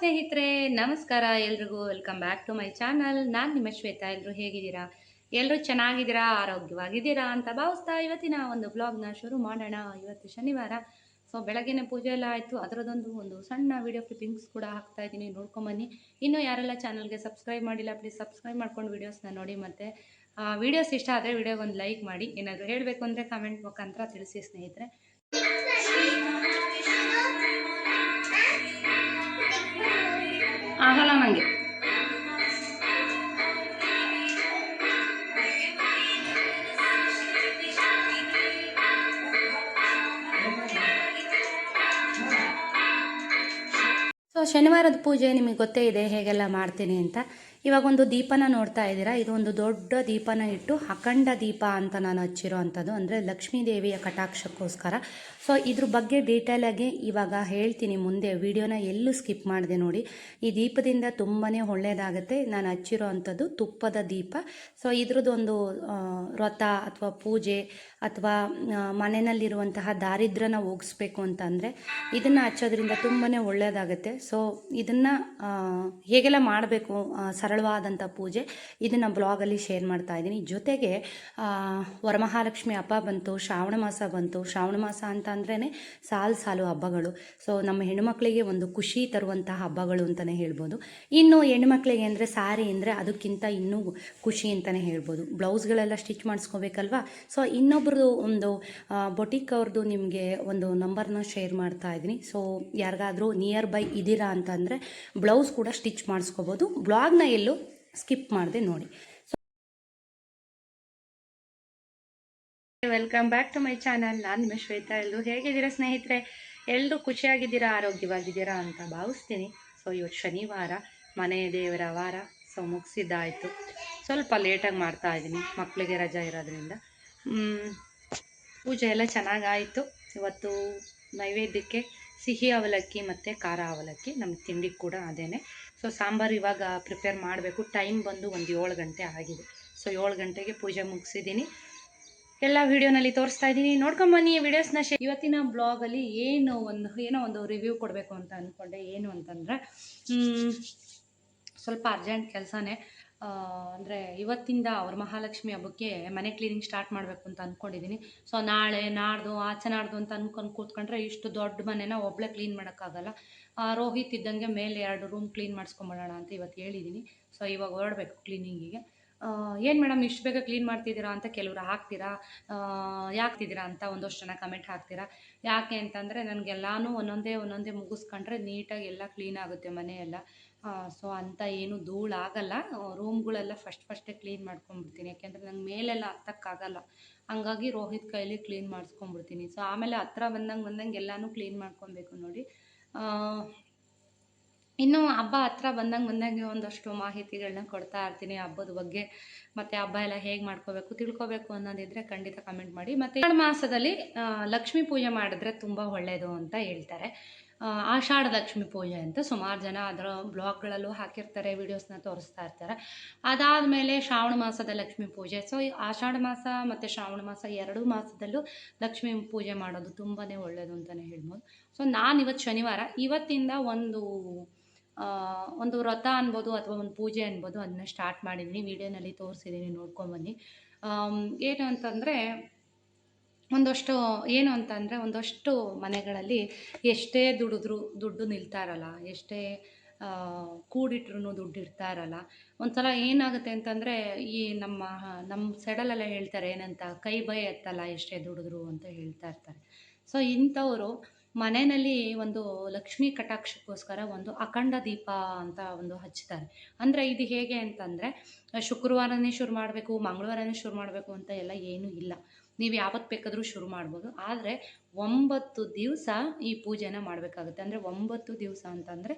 ಸ್ನೇಹಿತರೆ, ನಮಸ್ಕಾರ ಎಲ್ರಿಗೂ. Welcome back to my channel. ನಾನು ನಿಮ್ಮ ಶ್ವೇತಾ. ಎಲ್ಲರೂ ಹೇಗಿದ್ದೀರಾ? ಎಲ್ಲರೂ ಚೆನ್ನಾಗಿದ್ದೀರಾ, ಆರೋಗ್ಯವಾಗಿದ್ದೀರಾ ಅಂತ ಭಾವಿಸ್ತಾ ಇವತ್ತಿನ ಒಂದು ವ್ಲಾಗ್ನ ಶುರು ಮಾಡೋಣ. ಇವತ್ತು ಶನಿವಾರ, ಸೊ ಬೆಳಗ್ಗೆನೇ ಪೂಜೆ ಎಲ್ಲ ಆಯಿತು. ಅದರದೊಂದು ಸಣ್ಣ ವಿಡಿಯೋ ಕ್ಲಿಪ್ಪಿಂಗ್ಸ್ ಕೂಡ ಹಾಕ್ತಾ ಇದ್ದೀನಿ, ನೋಡ್ಕೊಂಬನ್ನಿ. ಇನ್ನೂ ಯಾರೆಲ್ಲ ಚಾನಲ್ಗೆ ಸಬ್ಸ್ಕ್ರೈಬ್ ಮಾಡಿಲ್ಲ, ಪ್ಲೀಸ್ ಸಬ್ಸ್ಕ್ರೈಬ್ ಮಾಡ್ಕೊಂಡು ವೀಡಿಯೋಸ್ನ ನೋಡಿ. ಮತ್ತು ವೀಡಿಯೋಸ್ ಇಷ್ಟ ಆದರೆ ವಿಡಿಯೋಗೆ ಒಂದು ಲೈಕ್ ಮಾಡಿ. ಏನಾದರೂ ಹೇಳಬೇಕು ಅಂದರೆ ಕಮೆಂಟ್ ಮುಖಾಂತರ ತಿಳಿಸಿ ಸ್ನೇಹಿತರೆ. ಆಗಲ್ಲ ನನಗೆ. ಸೊ ಶನಿವಾರದ ಪೂಜೆ ನಿಮಗೆ ಗೊತ್ತೇ ಇದೆ ಹೇಗೆಲ್ಲ ಮಾಡ್ತೀನಿ ಅಂತ. ಇವಾಗ ಒಂದು ದೀಪನ ನೋಡ್ತಾ ಇದ್ದೀರಾ. ಇದು ಒಂದು ದೊಡ್ಡ ದೀಪನ ಇಟ್ಟು ಅಖಂಡ ದೀಪ ಅಂತ ನಾನು ಹಚ್ಚಿರೋ ಅಂಥದ್ದು, ಅಂದರೆ ಲಕ್ಷ್ಮೀ ದೇವಿಯ ಕಟಾಕ್ಷಕ್ಕೋಸ್ಕರ. ಸೊ ಇದ್ರ ಬಗ್ಗೆ ಡೀಟೇಲಾಗಿ ಇವಾಗ ಹೇಳ್ತೀನಿ ಮುಂದೆ. ವಿಡಿಯೋನ ಎಲ್ಲೂ ಸ್ಕಿಪ್ ಮಾಡಿದೆ ನೋಡಿ. ಈ ದೀಪದಿಂದ ತುಂಬಾ ಒಳ್ಳೆಯದಾಗುತ್ತೆ. ನಾನು ಹಚ್ಚಿರೋ ಅಂಥದ್ದು ತುಪ್ಪದ ದೀಪ. ಸೊ ಇದ್ರದ್ದು ಒಂದು ವ್ರತ ಅಥವಾ ಪೂಜೆ ಅಥವಾ ಮನೆಯಲ್ಲಿರುವಂತಹ ದಾರಿದ್ರ್ಯನ ಹೋಗಿಸ್ಬೇಕು ಅಂತಂದರೆ ಇದನ್ನು ಹಚ್ಚೋದ್ರಿಂದ ತುಂಬಾ ಒಳ್ಳೆಯದಾಗುತ್ತೆ. ಸೊ ಇದನ್ನು ಹೇಗೆಲ್ಲ ಮಾಡಬೇಕು, ಸರಳವಾದಂಥ ಪೂಜೆ, ಇದನ್ನು ಬ್ಲಾಗಲ್ಲಿ ಶೇರ್ ಮಾಡ್ತಾ ಇದ್ದೀನಿ. ಜೊತೆಗೆ ವರಮಹಾಲಕ್ಷ್ಮಿ ಹಬ್ಬ ಬಂತು, ಶ್ರಾವಣ ಮಾಸ ಬಂತು. ಶ್ರಾವಣ ಮಾಸ ಅಂತ ಅಂದ್ರೇ ಸಾಲು ಹಬ್ಬಗಳು. ಸೊ ನಮ್ಮ ಹೆಣ್ಣುಮಕ್ಕಳಿಗೆ ಒಂದು ಖುಷಿ ತರುವಂಥ ಹಬ್ಬಗಳು ಅಂತಲೇ ಹೇಳ್ಬೋದು. ಇನ್ನು ಹೆಣ್ಣುಮಕ್ಕಳಿಗೆ ಅಂದರೆ ಸ್ಯಾರಿ ಅಂದರೆ ಅದಕ್ಕಿಂತ ಇನ್ನೂ ಖುಷಿ ಅಂತಲೇ ಹೇಳ್ಬೋದು. ಬ್ಲೌಸ್ಗಳೆಲ್ಲ ಸ್ಟಿಚ್ ಮಾಡಿಸ್ಕೋಬೇಕಲ್ವ. ಸೊ ಇನ್ನೊಬ್ರದ್ದು ಒಂದು ಬೊಟಿಕ್ ಅವ್ರದ್ದು ನಿಮಗೆ ಒಂದು ನಂಬರ್ನ ಶೇರ್ ಮಾಡ್ತಾ ಇದ್ದೀನಿ. ಸೊ ಯಾರಿಗಾದರೂ ನಿಯರ್ ಬೈ ಇದ್ದೀರಾ ಅಂತಂದರೆ ಬ್ಲೌಸ್ ಕೂಡ ಸ್ಟಿಚ್ ಮಾಡಿಸ್ಕೋಬೋದು. ಬ್ಲಾಗ್ನ ಎಲ್ಲೂ ಸ್ಕಿಪ್ ಮಾಡಿದೆ ನೋಡಿ. Welcome back to my channel. ನಾನು ನಿಮ್ಮ ಶ್ವೇತಾ. ಎಲ್ಲರೂ ಹೇಗಿದ್ದೀರಾ ಸ್ನೇಹಿತರೆ? ಎಲ್ಲರೂ ಖುಷಿಯಾಗಿದ್ದೀರಾ, ಆರೋಗ್ಯವಾಗಿದ್ದೀರಾ ಅಂತ ಭಾವಿಸ್ತೀನಿ. ಸೊ ಇವತ್ತು ಶನಿವಾರ, ಮನೆ ದೇವರ ವಾರ. ಸೊ ಮುಗಿಸಿದ್ದಾಯಿತು. ಸ್ವಲ್ಪ ಲೇಟಾಗಿ ಮಾಡ್ತಾ ಇದ್ದೀನಿ, ಮಕ್ಕಳಿಗೆ ರಜಾ ಇರೋದ್ರಿಂದ. ಪೂಜೆ ಎಲ್ಲ ಚೆನ್ನಾಗಾಯಿತು. ಇವತ್ತು ನೈವೇದ್ಯಕ್ಕೆ ಸಿಹಿ ಅವಲಕ್ಕಿ ಮತ್ತು ಖಾರ ಅವಲಕ್ಕಿ, ನಮ್ಮ ತಿಂಡಿ ಕೂಡ ಅದೇನೆ. ಸೊ ಸಾಂಬಾರು ಇವಾಗ ಪ್ರಿಪೇರ್ ಮಾಡಬೇಕು. ಟೈಮ್ ಬಂದು ಒಂದು 7 ಗಂಟೆ ಆಗಿದೆ. ಸೊ 7 ಗಂಟೆಗೆ ಪೂಜೆ ಮುಗಿಸಿದ್ದೀನಿ. ಎಲ್ಲ ವೀಡಿಯೋನಲ್ಲಿ ತೋರಿಸ್ತಾ ಇದ್ದೀನಿ, ನೋಡ್ಕೊಂಬನ್ನಿ ವೀಡಿಯೋಸ್ನ. ಇವತ್ತಿನ ಬ್ಲಾಗಲ್ಲಿ ಏನೋ ಒಂದು ರಿವ್ಯೂ ಕೊಡಬೇಕು ಅಂತ ಅಂದ್ಕೊಂಡೆ. ಏನು ಅಂತಂದರೆ ಸ್ವಲ್ಪ ಅರ್ಜೆಂಟ್ ಕೆಲಸನೇ. ಅಂದರೆ ಇವತ್ತಿಂದ ಅವ್ರ ಮಹಾಲಕ್ಷ್ಮಿ ಹಬ್ಬಕ್ಕೆ ಮನೆ ಕ್ಲೀನಿಂಗ್ ಸ್ಟಾರ್ಟ್ ಮಾಡಬೇಕು ಅಂತ ಅಂದ್ಕೊಂಡಿದ್ದೀನಿ. ಸೊ ನಾಳೆ ನಾಡ್ದು ಆಚೆ ನಾಡ್ದು ಅಂತ ಅನ್ಕೊಂಡು ಕೂತ್ಕೊಂಡ್ರೆ ಇಷ್ಟು ದೊಡ್ಡ ಮನೆನ ಒಬ್ಬಳೇ ಕ್ಲೀನ್ ಮಾಡೋಕ್ಕಾಗಲ್ಲ. ರೋಹಿತ್ ಇದ್ದಂಗೆ ಮೇಲೆ 2 ರೂಮ್ ಕ್ಲೀನ್ ಮಾಡಿಸ್ಕೊಂಬಿಡೋಣ ಅಂತ ಇವತ್ತು ಹೇಳಿದ್ದೀನಿ. ಸೊ ಇವಾಗ ಹೊರಡಬೇಕು ಕ್ಲೀನಿಂಗಿಗೆ. ಏನು ಮೇಡಮ್ ಇಷ್ಟು ಬೇಗ ಕ್ಲೀನ್ ಮಾಡ್ತಿದ್ದೀರಾ ಅಂತ ಕೆಲವರು ಹಾಕ್ತೀರಾ, ಯಾಕ್ತಿದ್ದೀರಾ ಅಂತ ಒಂದಷ್ಟು ಜನ ಕಮೆಂಟ್ ಹಾಕ್ತೀರಾ. ಯಾಕೆ ಅಂತಂದರೆ ನನಗೆಲ್ಲನೂ ಒಂದೊಂದೇ ಮುಗಿಸ್ಕೊಂಡ್ರೆ ನೀಟಾಗಿ ಎಲ್ಲ ಕ್ಲೀನ್ ಆಗುತ್ತೆ ಮನೆಯೆಲ್ಲ. ಸೊ ಅಂಥ ಏನು ಧೂಳಾಗಲ್ಲ. ರೂಮ್ಗಳೆಲ್ಲ ಫಸ್ಟೇ ಕ್ಲೀನ್ ಮಾಡ್ಕೊಂಡ್ಬಿಡ್ತೀನಿ, ಯಾಕೆಂದರೆ ನಂಗೆ ಮೇಲೆಲ್ಲ ಹತ್ತಕ್ಕಾಗಲ್ಲ. ಹಂಗಾಗಿ ರೋಹಿತ್ ಕೈಲಿ ಕ್ಲೀನ್ ಮಾಡಿಸ್ಕೊಂಡ್ಬಿಡ್ತೀನಿ. ಸೊ ಆಮೇಲೆ ಹತ್ರ ಬಂದಂಗೆ ಎಲ್ಲನೂ ಕ್ಲೀನ್ ಮಾಡ್ಕೊಬೇಕು ನೋಡಿ. ಇನ್ನು ಹಬ್ಬ ಹತ್ರ ಬಂದಂಗೆ ಒಂದಷ್ಟು ಮಾಹಿತಿಗಳನ್ನ ಕೊಡ್ತಾ ಇರ್ತೀನಿ ಹಬ್ಬದ ಬಗ್ಗೆ. ಮತ್ತು ಹಬ್ಬ ಎಲ್ಲ ಹೇಗೆ ಮಾಡ್ಕೋಬೇಕು ತಿಳ್ಕೊಬೇಕು ಅನ್ನೋದಿದ್ರೆ ಖಂಡಿತ ಕಮೆಂಟ್ ಮಾಡಿ. ಮತ್ತು ಆಷಾಢ ಮಾಸದಲ್ಲಿ ಲಕ್ಷ್ಮೀ ಪೂಜೆ ಮಾಡಿದ್ರೆ ತುಂಬ ಒಳ್ಳೆಯದು ಅಂತ ಹೇಳ್ತಾರೆ. ಆಷಾಢ ಲಕ್ಷ್ಮಿ ಪೂಜೆ ಅಂತ ಸುಮಾರು ಜನ ಅದರ ಬ್ಲಾಗ್ಗಳಲ್ಲೂ ಹಾಕಿರ್ತಾರೆ, ವೀಡಿಯೋಸ್ನ ತೋರಿಸ್ತಾ ಇರ್ತಾರೆ. ಅದಾದಮೇಲೆ ಶ್ರಾವಣ ಮಾಸದ ಲಕ್ಷ್ಮೀ ಪೂಜೆ. ಸೊ ಆಷಾಢ ಮಾಸ ಮತ್ತು ಶ್ರಾವಣ ಮಾಸ 2 ಮಾಸದಲ್ಲೂ ಲಕ್ಷ್ಮೀ ಪೂಜೆ ಮಾಡೋದು ತುಂಬಾ ಒಳ್ಳೆಯದು ಅಂತಲೇ ಹೇಳ್ಬೋದು. ಸೊ ನಾನು ಇವತ್ತು ಶನಿವಾರ, ಇವತ್ತಿಂದ ಒಂದು ವ್ರತ ಅನ್ಬೋದು ಅಥವಾ ಒಂದು ಪೂಜೆ ಅನ್ಬೋದು, ಅದನ್ನ ಸ್ಟಾರ್ಟ್ ಮಾಡಿದ್ದೀನಿ. ವೀಡಿಯೋನಲ್ಲಿ ತೋರಿಸಿದ್ದೀನಿ, ನೋಡ್ಕೊಂಬನ್ನಿ. ಏನು ಅಂತಂದರೆ ಒಂದಷ್ಟು ಮನೆಗಳಲ್ಲಿ ಎಷ್ಟೇ ದುಡ್ಡು ನಿಲ್ತಾ ಇರಲ್ಲ, ಎಷ್ಟೇ ಕೂಡಿಟ್ರೂ ದುಡ್ಡು ಇರ್ತಾ ಇರಲ್ಲ. ಒಂದ್ಸಲ ಏನಾಗುತ್ತೆ ಅಂತಂದರೆ ಈ ನಮ್ಮ ಸೈಡಲ್ಲೆಲ್ಲ ಹೇಳ್ತಾರೆ ಏನಂತ, ಕೈ ಬೈ ಎತ್ತಲ್ಲ ಎಷ್ಟೇ ದುಡಿದ್ರು ಅಂತ ಹೇಳ್ತಾ ಇರ್ತಾರೆ. ಸೊ ಇಂಥವರು ಮನೆಯಲ್ಲಿ ಒಂದು ಲಕ್ಷ್ಮೀ ಕಟಾಕ್ಷಕ್ಕೋಸ್ಕರ ಒಂದು ಅಖಂಡ ದೀಪ ಅಂತ ಒಂದು ಹಚ್ತಾರೆ. ಅಂದರೆ ಇದು ಹೇಗೆ ಅಂತಂದರೆ ಶುಕ್ರವಾರನೇ ಶುರು ಮಾಡಬೇಕು, ಮಂಗಳವಾರನೇ ಶುರು ಮಾಡಬೇಕು ಅಂತ ಎಲ್ಲ ಏನೂ ಇಲ್ಲ. ನೀವು ಯಾವತ್ತು ಬೇಕಾದರೂ ಶುರು ಮಾಡ್ಬೋದು. ಆದರೆ 9 ದಿವಸ ಈ ಪೂಜೆನ ಮಾಡಬೇಕಾಗುತ್ತೆ. ಅಂದರೆ 9 ದಿವಸ ಅಂತಂದರೆ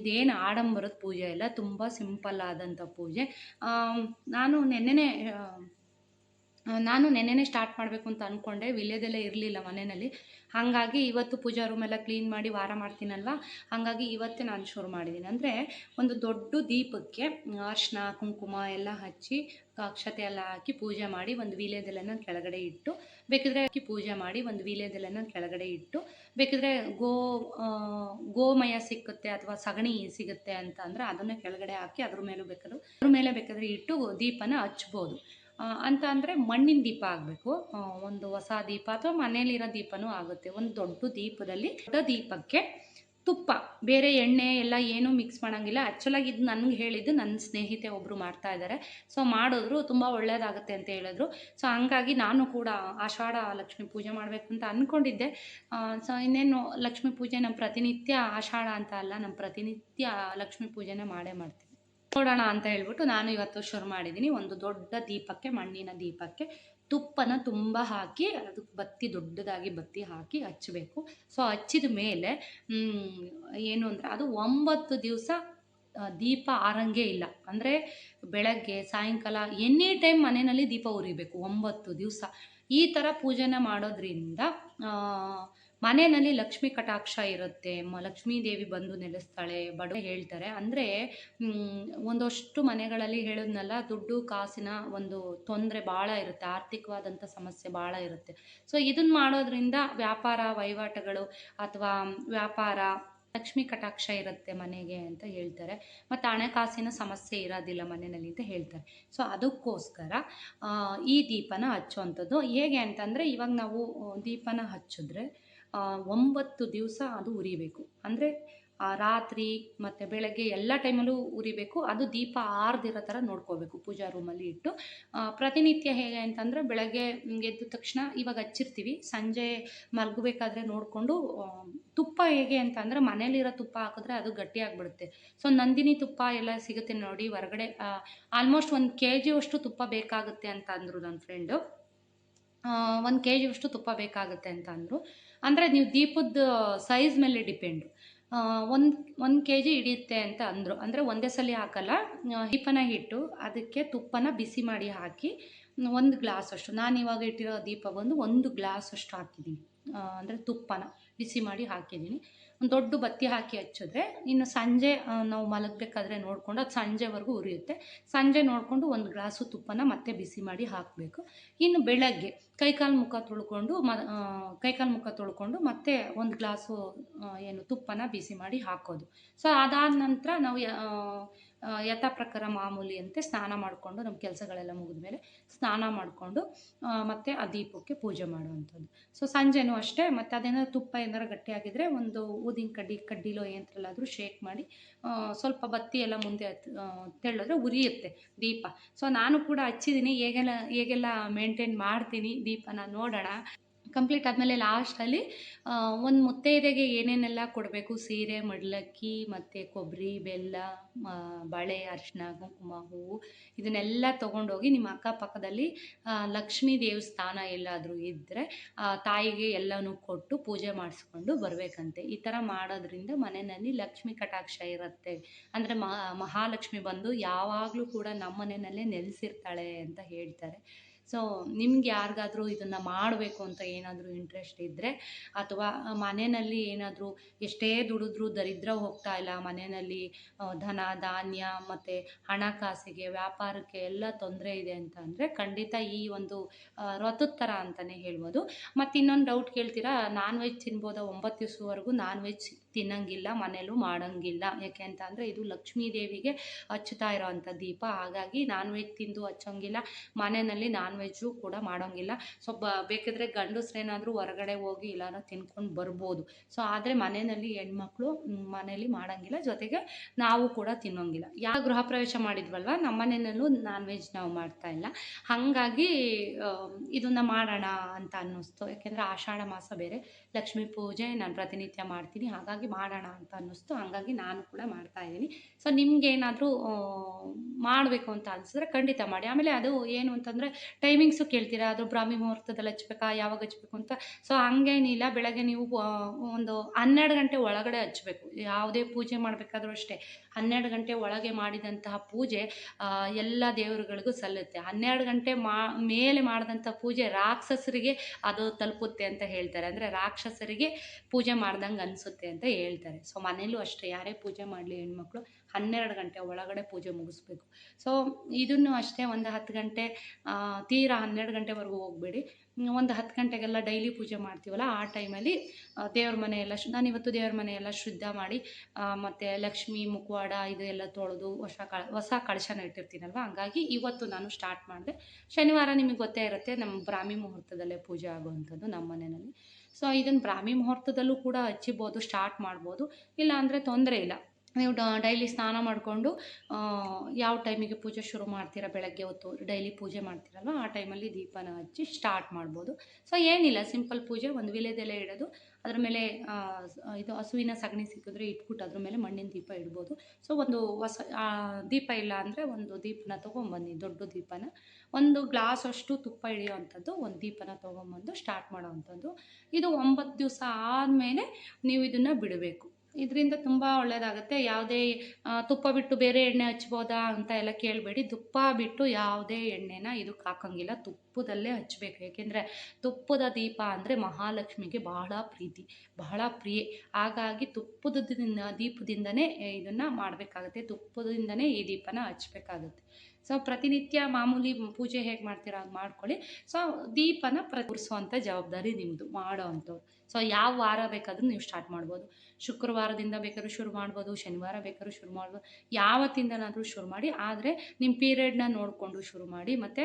ಇದೇನು ಆಡಂಬರದ ಪೂಜೆ ಇಲ್ಲ, ತುಂಬ ಸಿಂಪಲ್ ಆದಂಥ ಪೂಜೆ. ನಾನು ನೆನ್ನೆನೇ ನಾನು ನೆನ್ನೆನೇ ಸ್ಟಾರ್ಟ್ ಮಾಡಬೇಕು ಅಂತ ಅಂದ್ಕೊಂಡೆ, ವಿಳ್ಯದೆಲೆ ಇರಲಿಲ್ಲ ಮನೆಯಲ್ಲಿ. ಹಾಗಾಗಿ ಇವತ್ತು ಪೂಜಾ ರೂಮೆಲ್ಲ ಕ್ಲೀನ್ ಮಾಡಿ ವಾರ ಮಾಡ್ತೀನಲ್ವ, ಹಾಗಾಗಿ ಇವತ್ತೇ ನಾನು ಶುರು ಮಾಡಿದ್ದೀನಿ. ಅಂದರೆ ಒಂದು ದೊಡ್ಡ ದೀಪಕ್ಕೆ ಅರಿಶಿನ ಕುಂಕುಮ ಎಲ್ಲ ಹಚ್ಚಿ ಅಕ್ಷತೆ ಎಲ್ಲ ಹಾಕಿ ಪೂಜೆ ಮಾಡಿ ಒಂದು ವೀಳ್ಯದೆಲೆನ ಕೆಳಗಡೆ ಇಟ್ಟು, ಬೇಕಿದ್ರೆ ಕೆಳಗಡೆ ಇಟ್ಟು, ಬೇಕಿದ್ರೆ ಗೋಮಯ ಸಿಕ್ಕುತ್ತೆ ಅಥವಾ ಸಗಣಿ ಸಿಗುತ್ತೆ ಅಂತ ಅಂದರೆ ಅದನ್ನು ಕೆಳಗಡೆ ಹಾಕಿ ಅದ್ರ ಮೇಲೆ ಬೇಕಾದ್ರೆ ಇಟ್ಟು ದೀಪನ ಹಚ್ಬೋದು. ಅಂತ ಅಂದರೆ ಮಣ್ಣಿನ ದೀಪ ಆಗಬೇಕು. ಒಂದು ಹೊಸ ದೀಪ ಅಥವಾ ಮನೇಲಿರೋ ದೀಪನೂ ಆಗುತ್ತೆ. ಒಂದು ದೊಡ್ಡ ದೀಪಕ್ಕೆ ತುಪ್ಪ, ಬೇರೆ ಎಣ್ಣೆ ಎಲ್ಲ ಏನೂ ಮಿಕ್ಸ್ ಮಾಡೋಂಗಿಲ್ಲ. ಆ್ಯಕ್ಚುಲಾಗಿ ಇದು ನನಗೆ ಹೇಳಿದ್ದು ನನ್ನ ಸ್ನೇಹಿತೆ ಒಬ್ಬರು ಮಾಡ್ತಾ ಇದ್ದಾರೆ. ಸೊ ಮಾಡಿದ್ರು ತುಂಬ ಒಳ್ಳೆಯದಾಗುತ್ತೆ ಅಂತ ಹೇಳಿದ್ರು. ಸೊ ಹಂಗಾಗಿ ನಾನು ಕೂಡ ಆಷಾಢ ಲಕ್ಷ್ಮೀ ಪೂಜೆ ಮಾಡಬೇಕು ಅಂತ ಅಂದ್ಕೊಂಡಿದ್ದೆ. ಸೊ ಇನ್ನೇನು ಲಕ್ಷ್ಮೀ ಪೂಜೆ ನಮ್ಮ ಪ್ರತಿನಿತ್ಯ, ಆಷಾಢ ಅಂತ ಅಲ್ಲ, ನಮ್ಮ ಪ್ರತಿನಿತ್ಯ ಲಕ್ಷ್ಮೀ ಪೂಜೆನ ಮಾಡೇ ಮಾಡ್ತೀವಿ. ನೋಡೋಣ ಅಂತ ಹೇಳ್ಬಿಟ್ಟು ನಾನು ಇವತ್ತು ಶುರು ಮಾಡಿದ್ದೀನಿ. ಒಂದು ದೊಡ್ಡ ದೀಪಕ್ಕೆ, ಮಣ್ಣಿನ ದೀಪಕ್ಕೆ ತುಪ್ಪನ ತುಂಬ ಹಾಕಿ ಅದಕ್ಕೆ ದೊಡ್ಡದಾಗಿ ಬತ್ತಿ ಹಾಕಿ ಹಚ್ಚಬೇಕು. ಸೊ ಹಚ್ಚಿದ ಮೇಲೆ ಏನು ಅಂದರೆ ಅದು 9 ದಿವಸ ದೀಪ ಆರಂಗೆ ಇಲ್ಲ. ಅಂದರೆ ಬೆಳಗ್ಗೆ ಸಾಯಂಕಾಲ ಎನಿ ಟೈಮ್ ಮನೆಯಲ್ಲಿ ದೀಪ ಉರಿಬೇಕು 9 ದಿವಸ. ಈ ಥರ ಪೂಜೆನ ಮಾಡೋದ್ರಿಂದ ಮನೆಯಲ್ಲಿ ಲಕ್ಷ್ಮೀ ಕಟಾಕ್ಷ ಇರುತ್ತೆ, ಲಕ್ಷ್ಮೀ ದೇವಿ ಬಂದು ನೆಲೆಸ್ತಾಳೆ ಬಡ ಹೇಳ್ತಾರೆ. ಅಂದರೆ ಒಂದಷ್ಟು ಮನೆಗಳಲ್ಲಿ ಹೇಳಿದ್ನಲ್ಲ, ದುಡ್ಡು ಕಾಸಿನ ಒಂದು ತೊಂದರೆ ಭಾಳ ಇರುತ್ತೆ, ಆರ್ಥಿಕವಾದಂಥ ಸಮಸ್ಯೆ ಭಾಳ ಇರುತ್ತೆ. ಸೊ ಇದನ್ನು ಮಾಡೋದ್ರಿಂದ ವ್ಯಾಪಾರ ವಹಿವಾಟುಗಳು ಅಥವಾ ಲಕ್ಷ್ಮೀ ಕಟಾಕ್ಷ ಇರುತ್ತೆ ಮನೆಗೆ ಅಂತ ಹೇಳ್ತಾರೆ. ಮತ್ತು ಹಣಕಾಸಿನ ಸಮಸ್ಯೆ ಇರೋದಿಲ್ಲ ಮನೆಯಲ್ಲಿ ಅಂತ ಹೇಳ್ತಾರೆ. ಸೊ ಅದಕ್ಕೋಸ್ಕರ ಈ ದೀಪನ ಹಚ್ಚುವಂಥದ್ದು ಹೇಗೆ ಅಂತಂದರೆ, ಇವಾಗ ನಾವು ದೀಪನ ಹಚ್ಚಿದ್ರೆ 9 ದಿವಸ ಅದು ಉರಿಬೇಕು. ಅಂದರೆ ರಾತ್ರಿ ಮತ್ತು ಬೆಳಗ್ಗೆ ಎಲ್ಲ ಟೈಮಲ್ಲೂ ಉರಿಬೇಕು. ಅದು ದೀಪ ಆರ್ದಿರೋ ಥರ ನೋಡ್ಕೋಬೇಕು ಪೂಜಾ ರೂಮಲ್ಲಿ ಇಟ್ಟು. ಪ್ರತಿನಿತ್ಯ ಹೇಗೆ ಅಂತಂದರೆ, ಬೆಳಗ್ಗೆ ಎದ್ದ ತಕ್ಷಣ ಇವಾಗ ಹಚ್ಚಿರ್ತೀವಿ, ಸಂಜೆ ಮಲಗಬೇಕಾದ್ರೆ ನೋಡಿಕೊಂಡು ತುಪ್ಪ ಹೇಗೆ ಅಂತ ಅಂದರೆ, ಮನೇಲಿರೋ ತುಪ್ಪ ಹಾಕಿದ್ರೆ ಅದು ಗಟ್ಟಿಯಾಗಿಬಿಡುತ್ತೆ. ಸೊ ನಂದಿನಿ ತುಪ್ಪ ಎಲ್ಲ ಸಿಗುತ್ತೆ ನೋಡಿ ಹೊರಗಡೆ, ಆಲ್ಮೋಸ್ಟ್ 1 kg ಅಷ್ಟು ತುಪ್ಪ ಬೇಕಾಗುತ್ತೆ ಅಂತ ಅಂದರು ನನ್ನ ಫ್ರೆಂಡು. 1 kg ಅಷ್ಟು ತುಪ್ಪ ಬೇಕಾಗುತ್ತೆ ಅಂತ ಅಂದರು. ಅಂದರೆ ನೀವು ದೀಪದ ಸೈಜ್ ಮೇಲೆ ಡಿಪೆಂಡು. 1 kg ಹಿಡಿಯುತ್ತೆ ಅಂತ ಅಂದರು. ಅಂದರೆ ಒಂದೇ ಸಲ ಹಾಕಲ್ಲ, ದೀಪನ ಇಟ್ಟು ಅದಕ್ಕೆ ತುಪ್ಪನ ಬಿಸಿ ಮಾಡಿ ಹಾಕಿ 1 ಗ್ಲಾಸ್ ಅಷ್ಟು, ನಾನು ಇವಾಗ ಇಟ್ಟಿರೋ ದೀಪ ಬಂದು 1 ಗ್ಲಾಸ್ ಅಷ್ಟು ಹಾಕಿದ್ದೀನಿ. ಅಂದರೆ ತುಪ್ಪನ ಬಿಸಿ ಮಾಡಿ ಹಾಕಿದ್ದೀನಿ. ಒಂದು ದೊಡ್ಡ ಬತ್ತಿ ಹಾಕಿ ಹಚ್ಚಿದ್ರೆ ಇನ್ನು ಸಂಜೆ ನಾವು ಮಲಗಬೇಕಾದ್ರೆ ನೋಡಿಕೊಂಡು, ಅದು ಸಂಜೆವರೆಗೂ ಉರಿಯುತ್ತೆ. ಸಂಜೆ ನೋಡಿಕೊಂಡು 1 ಗ್ಲಾಸು ತುಪ್ಪನ ಮತ್ತೆ ಬಿಸಿ ಮಾಡಿ ಹಾಕಬೇಕು. ಇನ್ನು ಬೆಳಗ್ಗೆ ಕೈಕಾಲು ಮುಖ ತೊಳ್ಕೊಂಡು ಮತ್ತೆ 1 ಗ್ಲಾಸು ತುಪ್ಪನ ಬಿಸಿ ಮಾಡಿ ಹಾಕೋದು. ಸೊ ಅದಾದ ನಂತರ ನಾವು ಯಥಾ ಪ್ರಕಾರ ಮಾಮೂಲಿಯಂತೆ ಸ್ನಾನ ಮಾಡಿಕೊಂಡು, ನಮ್ಮ ಕೆಲಸಗಳೆಲ್ಲ ಮುಗಿದ್ಮೇಲೆ ಸ್ನಾನ ಮಾಡಿಕೊಂಡು ಮತ್ತು ಆ ದೀಪಕ್ಕೆ ಪೂಜೆ ಮಾಡುವಂಥದ್ದು. ಸೊ ಸಂಜೆನೂ ಅಷ್ಟೇ. ಮತ್ತು ಅದೇನಾದ್ರು ತುಪ್ಪ ಏನಾರು ಗಟ್ಟಿಯಾಗಿದ್ದರೆ ಒಂದು ಊದಿನ ಕಡ್ಡಿಲೋ ಯಂತ್ರಲ್ಲಾದರೂ ಶೇಕ್ ಮಾಡಿ ಸ್ವಲ್ಪ ಬತ್ತಿ ಎಲ್ಲ ಮುಂದೆ ತೆಳ್ಳದ್ರೆ ಉರಿಯುತ್ತೆ ದೀಪ. ಸೊ ನಾನು ಕೂಡ ಹಚ್ಚಿದ್ದೀನಿ, ಹೇಗೆಲ್ಲ ಮೇಂಟೈನ್ ಮಾಡ್ತೀನಿ ದೀಪನ ನೋಡೋಣ. ಕಂಪ್ಲೀಟ್ ಆದಮೇಲೆ ಲಾಸ್ಟಲ್ಲಿ ಒಂದು ಮುತ್ತೈದೆಗೆ ಏನೇನೆಲ್ಲ ಕೊಡಬೇಕು, ಸೀರೆ, ಮಡಿಲಕ್ಕಿ ಮತ್ತು ಕೊಬ್ಬರಿ, ಬೆಲ್ಲ, ಬಳೆ, ಅರಿಶಿನ, ಕುಂಕುಮ, ಹೂವು, ಇದನ್ನೆಲ್ಲ ತೊಗೊಂಡೋಗಿ ನಿಮ್ಮ ಅಕ್ಕಪಕ್ಕದಲ್ಲಿ ಲಕ್ಷ್ಮೀ ದೇವಸ್ಥಾನ ಎಲ್ಲಾದರೂ ಇದ್ದರೆ ತಾಯಿಗೆ ಎಲ್ಲನೂ ಕೊಟ್ಟು ಪೂಜೆ ಮಾಡಿಸ್ಕೊಂಡು ಬರಬೇಕಂತೆ. ಈ ಥರ ಮಾಡೋದ್ರಿಂದ ಮನೆಯಲ್ಲಿ ಲಕ್ಷ್ಮೀ ಕಟಾಕ್ಷ ಇರುತ್ತೆ. ಅಂದರೆ ಮಹಾಲಕ್ಷ್ಮಿ ಬಂದು ಯಾವಾಗಲೂ ಕೂಡ ನಮ್ಮ ಮನೆಯಲ್ಲೇ ನೆಲೆಸಿರ್ತಾಳೆ ಅಂತ ಹೇಳ್ತಾರೆ. ಸೊ ನಿಮ್ಗೆ ಯಾರಿಗಾದ್ರೂ ಇದನ್ನು ಮಾಡಬೇಕು ಅಂತ ಏನಾದರೂ ಇಂಟ್ರೆಸ್ಟ್ ಇದ್ದರೆ, ಅಥವಾ ಮನೆಯಲ್ಲಿ ಏನಾದರೂ ಎಷ್ಟೇ ದುಡಿದ್ರೂ ದರಿದ್ರ ಹೋಗ್ತಾ ಇಲ್ಲ, ಮನೆಯಲ್ಲಿ ಧನ ಧಾನ್ಯ ಮತ್ತು ಹಣಕಾಸಿಗೆ, ವ್ಯಾಪಾರಕ್ಕೆ ಎಲ್ಲ ತೊಂದರೆ ಇದೆ ಅಂತ ಅಂದರೆ ಖಂಡಿತ ಈ ಒಂದು ವ್ರತದ ಥರ ಅಂತಲೇ ಹೇಳ್ಬೋದು. ಮತ್ತು ಇನ್ನೊಂದು ಡೌಟ್ ಕೇಳ್ತೀರಾ, ನಾನ್ ವೆಜ್ ತಿನ್ಬೋದಾ? 9 ದಿವಸವರೆಗೂ ನಾನ್ ವೆಜ್ ತಿನ್ನಂಗಿಲ್ಲ, ಮನೇಲೂ ಮಾಡೋಂಗಿಲ್ಲ. ಯಾಕೆ ಅಂತ ಅಂದರೆ ಇದು ಲಕ್ಷ್ಮೀ ದೇವಿಗೆ ಹಚ್ಚುತ್ತಾ ಇರೋವಂಥ ದೀಪ. ಹಾಗಾಗಿ ನಾನ್ ವೆಜ್ ತಿಂದು ಹಚ್ಚೋಂಗಿಲ್ಲ, ಮನೆಯಲ್ಲಿ ನಾನ್ ವೆಜ್ಜು ಕೂಡ ಮಾಡೋಂಗಿಲ್ಲ. ಸೊ ಬೇಕಿದ್ರೆ ಗಂಡಸ್ರೇನಾದರೂ ಹೊರಗಡೆ ಹೋಗಿ ಎಲ್ಲಾರು ತಿನ್ಕೊಂಡು ಬರ್ಬೋದು. ಸೊ ಆದರೆ ಮನೆಯಲ್ಲಿ ಹೆಣ್ಮಕ್ಳು ಮನೇಲಿ ಮಾಡೋಂಗಿಲ್ಲ, ಜೊತೆಗೆ ನಾವು ಕೂಡ ತಿನ್ನೋಂಗಿಲ್ಲ. ಗೃಹ ಪ್ರವೇಶ ಮಾಡಿದ್ವಲ್ವ, ನಮ್ಮ ಮನೆಯಲ್ಲೂ ನಾನ್ ವೆಜ್ ನಾವು ಮಾಡ್ತಾ ಇಲ್ಲ. ಹಾಗಾಗಿ ಇದನ್ನು ಮಾಡೋಣ ಅಂತ ಅನ್ನಿಸ್ತು. ಯಾಕೆಂದರೆ ಆಷಾಢ ಮಾಸ ಬೇರೆ, ಲಕ್ಷ್ಮೀ ಪೂಜೆ ನಾನು ಪ್ರತಿನಿತ್ಯ ಮಾಡ್ತೀನಿ. ಹಾಗಾಗಿ ಹಾಗಾಗಿ ಮಾಡೋಣ ಅಂತ ಅನ್ನಿಸ್ತು. ಹಂಗಾಗಿ ನಾನು ಕೂಡ ಮಾಡ್ತಾಯಿದ್ದೀನಿ. ಸೊ ನಿಮ್ಗೇನಾದರೂ ಮಾಡಬೇಕು ಅಂತ ಅನಿಸಿದ್ರೆ ಖಂಡಿತ ಮಾಡಿ. ಆಮೇಲೆ ಅದು ಏನು ಅಂತಂದರೆ ಟೈಮಿಂಗ್ಸು ಕೇಳ್ತೀರಾ, ಅದು ಬ್ರಾಹ್ಮಿ ಮುಹೂರ್ತದಲ್ಲಿ ಹಚ್ಬೇಕಾ, ಯಾವಾಗ ಹಚ್ಬೇಕು ಅಂತ. ಸೊ ಹಂಗೇನಿಲ್ಲ, ಬೆಳಗ್ಗೆ ನೀವು ಒಂದು 12 ಗಂಟೆ ಒಳಗಡೆ ಹಚ್ಬೇಕು. ಯಾವುದೇ ಪೂಜೆ ಮಾಡಬೇಕಾದ್ರೂ ಅಷ್ಟೇ 12 ಗಂಟೆ ಒಳಗೆ ಮಾಡಿದಂತಹ ಪೂಜೆ ಎಲ್ಲ ದೇವರುಗಳಿಗೂ ಸಲ್ಲುತ್ತೆ. 12 ಗಂಟೆ ಮೇಲೆ ಮಾಡಿದಂಥ ಪೂಜೆ ರಾಕ್ಷಸರಿಗೆ ಅದು ತಲುಪುತ್ತೆ ಅಂತ ಹೇಳ್ತಾರೆ. ಅಂದರೆ ರಾಕ್ಷಸರಿಗೆ ಪೂಜೆ ಮಾಡ್ದಂಗೆ ಅನಿಸುತ್ತೆ ಅಂತ ಹೇಳ್ತಾರೆ. ಸೊ ಮನೇಲೂ ಅಷ್ಟೇ, ಯಾರೇ ಪೂಜೆ ಮಾಡಲಿ ಹೆಣ್ಮಕ್ಳು 12 ಗಂಟೆ ಒಳಗಡೆ ಪೂಜೆ ಮುಗಿಸ್ಬೇಕು. ಸೊ ಇದನ್ನು ಅಷ್ಟೇ ಒಂದು 10 ಗಂಟೆ, ತೀರಾ 12 ಗಂಟೆವರೆಗೂ ಹೋಗಬೇಡಿ. ಒಂದು 10 ಗಂಟೆಗೆಲ್ಲ ಡೈಲಿ ಪೂಜೆ ಮಾಡ್ತೀವಲ್ಲ, ಆ ಟೈಮಲ್ಲಿ ದೇವ್ರ ಮನೆಯೆಲ್ಲ ನಾನಿವತ್ತು ದೇವ್ರ ಮನೆಯೆಲ್ಲ ಶುದ್ಧ ಮಾಡಿ ಮತ್ತು ಲಕ್ಷ್ಮಿ ಮುಖವಾಡ ಇದು ಎಲ್ಲ ತೊಳೆದು ಹೊಸ ಕಳಶನ ಇಟ್ಟಿರ್ತೀನಲ್ವ, ಹಂಗಾಗಿ ಇವತ್ತು ನಾನು ಸ್ಟಾರ್ಟ್ ಮಾಡಿದೆ. ಶನಿವಾರ ನಿಮಗೆ ಗೊತ್ತೇ ಇರುತ್ತೆ, ನಮ್ಮ ಬ್ರಾಹ್ಮಿ ಮುಹೂರ್ತದಲ್ಲೇ ಪೂಜೆ ಆಗುವಂಥದ್ದು ನಮ್ಮ ಮನೆಯಲ್ಲಿ. ಸೊ ಇದನ್ನು ಬ್ರಾಹ್ಮಿ ಮುಹೂರ್ತದಲ್ಲೂ ಕೂಡ ಹಚ್ಚಿಬೋದು, ಸ್ಟಾರ್ಟ್ ಮಾಡ್ಬೋದು, ಇಲ್ಲ ಅಂದರೆ ತೊಂದರೆ ಇಲ್ಲ. ನೀವು ಡೈಲಿ ಸ್ನಾನ ಮಾಡಿಕೊಂಡು ಯಾವ ಟೈಮಿಗೆ ಪೂಜೆ ಶುರು ಮಾಡ್ತೀರಾ, ಬೆಳಗ್ಗೆ ಹೊತ್ತು ಡೈಲಿ ಪೂಜೆ ಮಾಡ್ತೀರಲ್ವ, ಆ ಟೈಮಲ್ಲಿ ದೀಪನ ಹಚ್ಚಿ ಸ್ಟಾರ್ಟ್ ಮಾಡ್ಬೋದು. ಸೊ ಏನಿಲ್ಲ, ಸಿಂಪಲ್ ಪೂಜೆ. ಒಂದು ವೀಳ್ಯದೆಲೆ ಇಡೋದು, ಅದ್ರ ಮೇಲೆ ಇದು ಹಸುವಿನ ಸಗಣಿ ಸಿಕ್ಕಿದ್ರೆ ಇಟ್ಬಿಟ್ಟು ಅದ್ರ ಮೇಲೆ ಮಣ್ಣಿನ ದೀಪ ಇಡ್ಬೋದು. ಸೊ ಒಂದು ಹೊಸ ದೀಪ ಇಲ್ಲ ಅಂದರೆ ಒಂದು ದೀಪನ ತೊಗೊಂಬನ್ನಿ, ದೊಡ್ಡ ದೀಪನ, ಒಂದು ಗ್ಲಾಸ್ ಅಷ್ಟು ತುಪ್ಪ ಹಿಡಿಯೋವಂಥದ್ದು ಒಂದು ದೀಪನ ತೊಗೊಂಬಂದು ಸ್ಟಾರ್ಟ್ ಮಾಡೋವಂಥದ್ದು. ಇದು 9 ದಿವಸ ಆದಮೇಲೆ ನೀವು ಇದನ್ನು ಬಿಡಬೇಕು. ಇದರಿಂದ ತುಂಬ ಒಳ್ಳೆಯದಾಗುತ್ತೆ. ಯಾವುದೇ ತುಪ್ಪ ಬಿಟ್ಟು ಬೇರೆ ಎಣ್ಣೆ ಹಚ್ಬೋದಾ ಅಂತ ಎಲ್ಲ ಕೇಳಬೇಡಿ. ತುಪ್ಪ ಬಿಟ್ಟು ಯಾವುದೇ ಎಣ್ಣೆನ ಇದಕ್ಕೆ ಹಾಕೋಂಗಿಲ್ಲ, ತುಪ್ಪದಲ್ಲೇ ಹಚ್ಚಬೇಕು. ಏಕೆಂದರೆ ತುಪ್ಪದ ದೀಪ ಅಂದರೆ ಮಹಾಲಕ್ಷ್ಮಿಗೆ ಬಹಳ ಪ್ರೀತಿ, ಬಹಳ ಪ್ರಿಯೆ. ಹಾಗಾಗಿ ದೀಪದಿಂದನೇ ಇದನ್ನು ಮಾಡಬೇಕಾಗುತ್ತೆ, ತುಪ್ಪದಿಂದನೇ ಈ ದೀಪನ ಹಚ್ಚಬೇಕಾಗುತ್ತೆ. ಸೊ ಪ್ರತಿನಿತ್ಯ ಮಾಮೂಲಿ ಪೂಜೆ ಹೇಗೆ ಮಾಡ್ತೀರಾ ಹಾಗೆ ಮಾಡ್ಕೊಳ್ಳಿ. ಸೊ ದೀಪನ ಉರಿಸುವಂಥ ಜವಾಬ್ದಾರಿ ನಿಮ್ಮದು, ಮಾಡೋ ಅಂಥವ್ರು. ಸೊ ಯಾವ ವಾರ ಬೇಕಾದರೂ ನೀವು ಸ್ಟಾರ್ಟ್ ಮಾಡ್ಬೋದು. ಶುಕ್ರವಾರದಿಂದ ಬೇಕಾದ್ರೂ ಶುರು ಮಾಡ್ಬೋದು, ಶನಿವಾರ ಬೇಕಾದ್ರೂ ಶುರು ಮಾಡ್ಬೋದು, ಯಾವತ್ತಿಂದನಾದರೂ ಶುರು ಮಾಡಿ. ಆದರೆ ನಿಮ್ಮ ಪೀರಿಯಡ್ನ ನೋಡಿಕೊಂಡು ಶುರು ಮಾಡಿ. ಮತ್ತು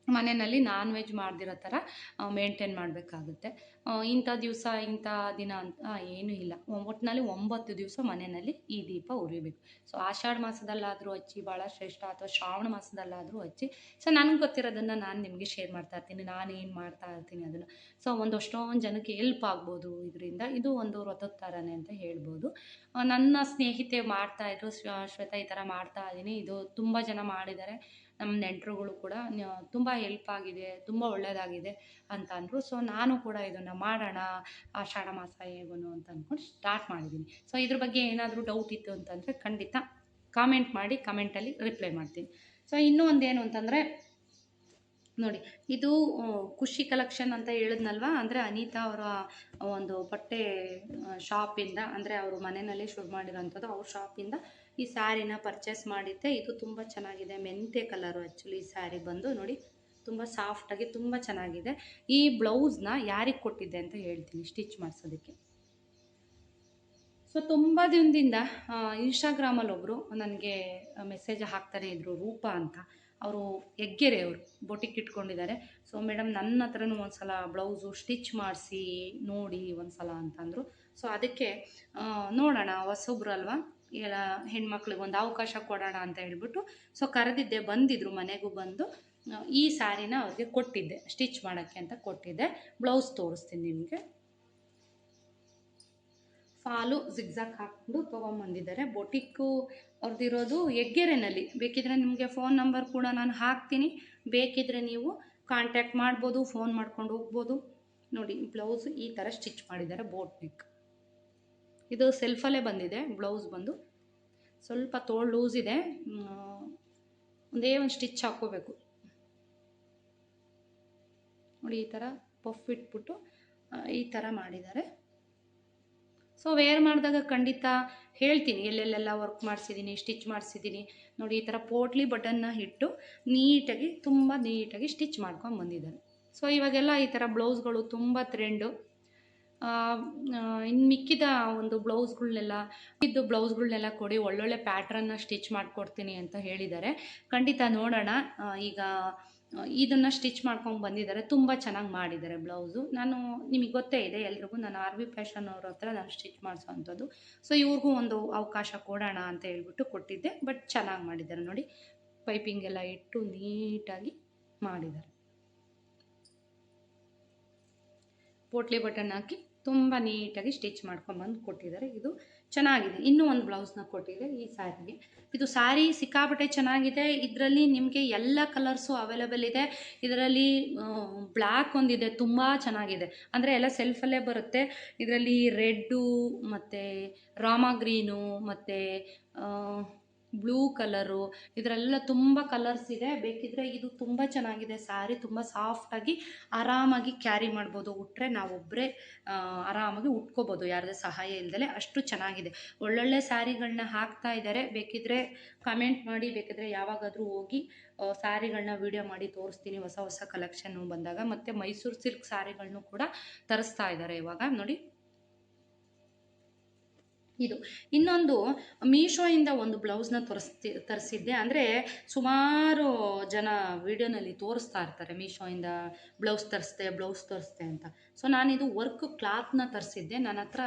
ಮನೆಯಲ್ಲಿ ನಾನ್ ವೆಜ್ ಮಾಡ್ದಿರೋ ಥರ ಮೇಂಟೈನ್ ಮಾಡಬೇಕಾಗುತ್ತೆ. ಇಂಥ ದಿವಸ ಇಂಥ ದಿನ ಅಂತ ಏನೂ ಇಲ್ಲ. ಒಟ್ಟಿನಲ್ಲಿ 9 ದಿವಸ ಮನೆಯಲ್ಲಿ ಈ ದೀಪ ಉರಿಬೇಕು. ಸೊ ಆಷಾಢ ಮಾಸದಲ್ಲಾದರೂ ಹಚ್ಚಿ ಭಾಳ ಶ್ರೇಷ್ಠ, ಅಥವಾ ಶ್ರಾವಣ ಮಾಸದಲ್ಲಾದರೂ ಹಚ್ಚಿ. ಸೊ ನನಗೆ ಗೊತ್ತಿರೋದನ್ನು ನಾನು ನಿಮಗೆ ಶೇರ್ ಮಾಡ್ತಾ ಇರ್ತೀನಿ, ನಾನೇನು ಮಾಡ್ತಾ ಇರ್ತೀನಿ ಅದನ್ನು. ಸೊ ಅಷ್ಟೊಂದು ಜನಕ್ಕೆ ಹೆಲ್ಪ್ ಆಗ್ಬೋದು ಇದರಿಂದ. ಇದು ಒಂದು ವ್ರತದ ಥರನೇ ಅಂತ ಹೇಳ್ಬೋದು. ನನ್ನ ಸ್ನೇಹಿತೆ ಮಾಡ್ತಾಯಿದ್ರು, ಶ್ವೇತಾ ಈ ಥರ ಮಾಡ್ತಾ ಇದ್ದೀನಿ, ಇದು ತುಂಬ ಜನ ಮಾಡಿದ್ದಾರೆ, ನಮ್ಮ ನೆಂಟರುಗಳು ಕೂಡ ತುಂಬ ಹೆಲ್ಪ್ ಆಗಿದೆ, ತುಂಬ ಒಳ್ಳೆಯದಾಗಿದೆ ಅಂತ ಅಂದರು. ಸೊ ನಾನು ಕೂಡ ಇದನ್ನು ಮಾಡೋಣ ಆಷಾಢ ಮಾಸ ಹೇಗೂ ಅಂತ ಅಂದ್ಕೊಂಡು ಸ್ಟಾರ್ಟ್ ಮಾಡಿದ್ದೀನಿ. ಸೊ ಇದ್ರ ಬಗ್ಗೆ ಏನಾದರೂ ಡೌಟ್ ಇತ್ತು ಅಂತಂದರೆ ಖಂಡಿತ ಕಾಮೆಂಟ್ ಮಾಡಿ, ಕಮೆಂಟಲ್ಲಿ ರಿಪ್ಲೈ ಮಾಡ್ತೀನಿ. ಸೊ ಇನ್ನೂ ಒಂದೇನು ಅಂತಂದರೆ ನೋಡಿ, ಇದು ಖುಷಿ ಕಲೆಕ್ಷನ್ ಅಂತ ಹೇಳಿದ್ನಲ್ವ, ಅಂದರೆ ಅನಿತಾ ಅವರ ಒಂದು ಬಟ್ಟೆ ಶಾಪಿಂದ, ಅಂದರೆ ಅವರು ಮನೆಯಲ್ಲಿ ಶುರು ಮಾಡಿರೋಂಥದ್ದು, ಅವ್ರ ಶಾಪಿಂದ ಈ ಸ್ಯಾರಿನ ಪರ್ಚೇಸ್ ಮಾಡಿದ್ದೆ. ಇದು ತುಂಬ ಚೆನ್ನಾಗಿದೆ, ಮೆಂತೆ ಕಲರು. ಆ್ಯಕ್ಚುಲಿ ಈ ಸ್ಯಾರಿ ಬಂದು ನೋಡಿ ತುಂಬ ಸಾಫ್ಟಾಗಿ ತುಂಬ ಚೆನ್ನಾಗಿದೆ. ಈ ಬ್ಲೌಸ್ನ ಯಾರಿಗೆ ಕೊಟ್ಟಿದ್ದೆ ಅಂತ ಹೇಳ್ತೀನಿ ಸ್ಟಿಚ್ ಮಾಡಿಸೋದಕ್ಕೆ. ಸೊ ತುಂಬ ದಿನದಿಂದ ಇನ್ಸ್ಟಾಗ್ರಾಮಲ್ಲಿ ಒಬ್ಬರು ನನಗೆ ಮೆಸೇಜ್ ಹಾಕ್ತಾನೆ ಇದ್ದರು, ರೂಪಾ ಅಂತ. ಅವರು ಹೆಗ್ಗೆರೆ, ಅವರು ಬೊಟಿಕ್ ಇಟ್ಕೊಂಡಿದ್ದಾರೆ. ಸೊ ಮೇಡಮ್ ನನ್ನ ಹತ್ರನೂ ಒಂದು ಸಲ ಬ್ಲೌಸು ಸ್ಟಿಚ್ ಮಾಡಿಸಿ ನೋಡಿ ಒಂದು ಸಲ ಅಂತಂದರು. ಸೊ ಅದಕ್ಕೆ ನೋಡೋಣ, ಹೊಸೊಬ್ರು ಅಲ್ವಾ, ಎಲ್ಲ ಹೆಣ್ಮಕ್ಳಿಗೆ ಒಂದು ಅವಕಾಶ ಕೊಡೋಣ ಅಂತ ಹೇಳ್ಬಿಟ್ಟು ಸೊ ಕರೆದಿದ್ದೆ. ಬಂದಿದ್ದರು, ಮನೆಗೂ ಬಂದು ಈ ಸ್ಯಾರಿನ ಅವ್ರಿಗೆ ಕೊಟ್ಟಿದ್ದೆ, ಸ್ಟಿಚ್ ಮಾಡೋಕ್ಕೆ ಅಂತ ಕೊಟ್ಟಿದ್ದೆ. ಬ್ಲೌಸ್ ತೋರಿಸ್ತೀನಿ ನಿಮಗೆ. ಫಾಲು ಜಿಗ್ಜಾಕ್ ಹಾಕ್ಕೊಂಡು ತೊಗೊಂಬಂದಿದ್ದಾರೆ. ಬೊಟಿಕ್ಕು ಅವ್ರದ್ದಿರೋದು ಹೆಗ್ಗೆರೆನಲ್ಲಿ. ಬೇಕಿದ್ರೆ ನಿಮಗೆ ಫೋನ್ ನಂಬರ್ ಕೂಡ ನಾನು ಹಾಕ್ತೀನಿ, ಬೇಕಿದ್ರೆ ನೀವು ಕಾಂಟ್ಯಾಕ್ಟ್ ಮಾಡ್ಬೋದು, ಫೋನ್ ಮಾಡ್ಕೊಂಡು ಹೋಗ್ಬೋದು. ನೋಡಿ ಬ್ಲೌಸ್ ಈ ಥರ ಸ್ಟಿಚ್ ಮಾಡಿದ್ದಾರೆ, ಬೋಟ್ ನೆಕ್. ಇದು ಸೆಲ್ಫಲ್ಲೇ ಬಂದಿದೆ ಬ್ಲೌಸ್ ಬಂದು. ಸ್ವಲ್ಪ ತೋಳು ಲೂಸ್ ಇದೆ, ಒಂದೇ ಒಂದು ಸ್ಟಿಚ್ ಹಾಕ್ಕೋಬೇಕು. ನೋಡಿ ಈ ಥರ ಪಫ್ ಇಟ್ಬಿಟ್ಟು ಈ ಥರ ಮಾಡಿದ್ದಾರೆ. ಸೊ ವೇರ್ ಮಾಡಿದಾಗ ಖಂಡಿತ ಹೇಳ್ತೀನಿ ಎಲ್ಲೆಲ್ಲೆಲ್ಲ ವರ್ಕ್ ಮಾಡಿಸಿದ್ದೀನಿ, ಸ್ಟಿಚ್ ಮಾಡಿಸಿದ್ದೀನಿ. ನೋಡಿ ಈ ಥರ ಪೋಟ್ಲಿ ಬಟನ್ನ ಇಟ್ಟು ನೀಟಾಗಿ, ತುಂಬ ನೀಟಾಗಿ ಸ್ಟಿಚ್ ಮಾಡ್ಕೊಂಡು ಬಂದಿದ್ದಾರೆ. ಸೊ ಇವಾಗೆಲ್ಲ ಈ ಥರ ಬ್ಲೌಸ್ಗಳು ತುಂಬ ಟ್ರೆಂಡು. ಇನ್ನು ಮಿಕ್ಕಿದ ಒಂದು ಬ್ಲೌಸ್ಗಳ್ನೆಲ್ಲ ಕೊಡಿ, ಒಳ್ಳೊಳ್ಳೆ ಪ್ಯಾಟ್ರನ್ನ ಸ್ಟಿಚ್ ಮಾಡಿಕೊಡ್ತೀನಿ ಅಂತ ಹೇಳಿದ್ದಾರೆ. ಖಂಡಿತ ನೋಡೋಣ. ಈಗ ಇದನ್ನು ಸ್ಟಿಚ್ ಮಾಡ್ಕೊಂಡು ಬಂದಿದ್ದಾರೆ, ತುಂಬ ಚೆನ್ನಾಗಿ ಮಾಡಿದ್ದಾರೆ ಬ್ಲೌಸು. ನಾನು ನಿಮಗೆ ಗೊತ್ತೇ ಇದೆ ಎಲ್ರಿಗೂ, ನಾನು RV ಫ್ಯಾಷನ್ ಅವ್ರ ಹತ್ರ ನಾನು ಸ್ಟಿಚ್ ಮಾಡಿಸೋವಂಥದ್ದು. ಸೊ ಇವ್ರಿಗೂ ಒಂದು ಅವಕಾಶ ಕೊಡೋಣ ಅಂತ ಹೇಳ್ಬಿಟ್ಟು ಕೊಟ್ಟಿದ್ದೆ. ಬಟ್ ಚೆನ್ನಾಗಿ ಮಾಡಿದ್ದಾರೆ ನೋಡಿ, ಪೈಪಿಂಗ್ ಎಲ್ಲ ಇಟ್ಟು ನೀಟಾಗಿ ಮಾಡಿದ್ದಾರೆ. ಪೋಟ್ಲಿ ಬಟನ್ ಹಾಕಿ ತುಂಬ ನೀಟಾಗಿ ಸ್ಟಿಚ್ ಮಾಡ್ಕೊಂಬಂದು ಕೊಟ್ಟಿದ್ದಾರೆ. ಇದು ಚೆನ್ನಾಗಿದೆ. ಇನ್ನೂ ಒಂದು ಬ್ಲೌಸ್ನ ಕೊಟ್ಟಿದೆ ಈ ಸ್ಯಾರಿಗೆ. ಇದು ಸ್ಯಾರಿ ಸಿಕ್ಕಾಪಟ್ಟೆ ಚೆನ್ನಾಗಿದೆ. ಇದರಲ್ಲಿ ನಿಮಗೆ ಎಲ್ಲ ಕಲರ್ಸು ಅವೈಲೇಬಲ್ ಇದೆ. ಇದರಲ್ಲಿ ಬ್ಲ್ಯಾಕ್ ಒಂದಿದೆ, ತುಂಬ ಚೆನ್ನಾಗಿದೆ. ಅಂದರೆ ಎಲ್ಲ ಸೆಲ್ಫಲ್ಲೇ ಬರುತ್ತೆ. ಇದರಲ್ಲಿ ರೆಡ್ಡು ಮತ್ತು ರಾಮಾ ಗ್ರೀನು ಮತ್ತು ಬ್ಲೂ ಕಲರು, ಇದರೆಲ್ಲ ತುಂಬ ಕಲರ್ಸ್ ಇದೆ. ಬೇಕಿದ್ರೆ ಇದು ತುಂಬ ಚೆನ್ನಾಗಿದೆ ಸ್ಯಾರಿ. ತುಂಬ ಸಾಫ್ಟಾಗಿ ಆರಾಮಾಗಿ ಕ್ಯಾರಿ ಮಾಡ್ಬೋದು. ಉಟ್ಟರೆ ನಾವೊಬ್ಬರೇ ಆರಾಮಾಗಿ ಉಟ್ಕೋಬೋದು, ಯಾರದೇ ಸಹಾಯ ಇಲ್ದಲೆ. ಅಷ್ಟು ಚೆನ್ನಾಗಿದೆ. ಒಳ್ಳೊಳ್ಳೆ ಸ್ಯಾರಿಗಳನ್ನ ಹಾಕ್ತಾ ಇದ್ದಾರೆ. ಬೇಕಿದ್ರೆ ಕಮೆಂಟ್ ಮಾಡಿ, ಬೇಕಿದ್ರೆ ಯಾವಾಗಾದರೂ ಹೋಗಿ ಸ್ಯಾರಿಗಳನ್ನ ವಿಡಿಯೋ ಮಾಡಿ ತೋರಿಸ್ತೀನಿ ಹೊಸ ಹೊಸ ಕಲೆಕ್ಷನ್ನು ಬಂದಾಗ. ಮತ್ತು ಮೈಸೂರು ಸಿಲ್ಕ್ ಸ್ಯಾರಿಗಳನ್ನೂ ಕೂಡ ತರಿಸ್ತಾ ಇದ್ದಾರೆ ಇವಾಗ ನೋಡಿ. ಇದು ಇನ್ನೊಂದು ಮೀಶೋಯಿಂದ ಒಂದು ಬ್ಲೌಸ್ನ ತರಿಸಿದ್ದೆ. ಅಂದರೆ ಸುಮಾರು ಜನ ವಿಡಿಯೋನಲ್ಲಿ ತೋರಿಸ್ತಾ ಇರ್ತಾರೆ ಮೀಶೋಯಿಂದ ಬ್ಲೌಸ್ ತರಿಸ್ದೆ ಅಂತ. ಸೊ ನಾನಿದು ವರ್ಕ್ ಕ್ಲಾತ್ನ ತರಿಸಿದ್ದೆ. ನನ್ನ ಹತ್ರ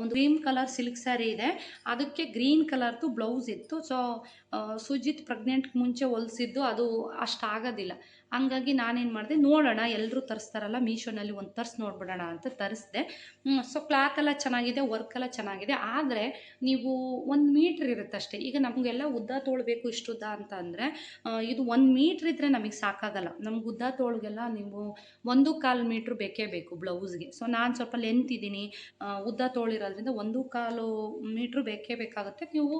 ಒಂದು ಕ್ರೀಮ್ ಕಲರ್ ಸಿಲ್ಕ್ ಸ್ಯಾರಿ ಇದೆ, ಅದಕ್ಕೆ ಗ್ರೀನ್ ಕಲರ್ದು ಬ್ಲೌಸ್ ಇತ್ತು. ಸೊ ಸುಜಿತ್ ಪ್ರೆಗ್ನೆಂಟ್ಗೆ ಮುಂಚೆ ಹೊಲಿಸಿದ್ದು, ಅದು ಅಷ್ಟಾಗೋದಿಲ್ಲ. ಹಂಗಾಗಿ ನಾನೇನು ಮಾಡಿದೆ, ನೋಡೋಣ ಎಲ್ಲರೂ ತರಿಸ್ತಾರಲ್ಲ ಮೀಶೋನಲ್ಲಿ ಒಂದು ತರಿಸಿ ನೋಡ್ಬಿಡೋಣ ಅಂತ ತರಿಸಿದೆ. ಸೊ ಕ್ಲಾತ್ ಎಲ್ಲ ಚೆನ್ನಾಗಿದೆ, ವರ್ಕ್ ಎಲ್ಲ ಚೆನ್ನಾಗಿದೆ. ಆದರೆ ನೀವು 1 ಮೀಟ್ರ್ ಇರುತ್ತೆ ಅಷ್ಟೇ. ಈಗ ನಮಗೆಲ್ಲ ಉದ್ದ ತೋಳ್ಬೇಕು ಇಷ್ಟುದ್ದ ಅಂತ ಅಂದರೆ ಇದು 1 ಮೀಟ್ರ್ ಇದ್ದರೆ ನಮಗೆ ಸಾಕಾಗಲ್ಲ. ನಮ್ಗೆ ಉದ್ದ ತೋಳ್ಗೆಲ್ಲ ನೀವು 1.25 ಮೀಟ್ರ್ ಬೇಕೇ ಬೇಕು ಬ್ಲೌಸ್ಗೆ. ಸೊ ನಾನು ಸ್ವಲ್ಪ ಲೆಂತ್ ಇದ್ದೀನಿ, ಉದ್ದ ತೋಳಿರೋದ್ರಿಂದ 1.25 ಮೀಟ್ರ್ ಬೇಕೇ ಬೇಕಾಗುತ್ತೆ. ನೀವು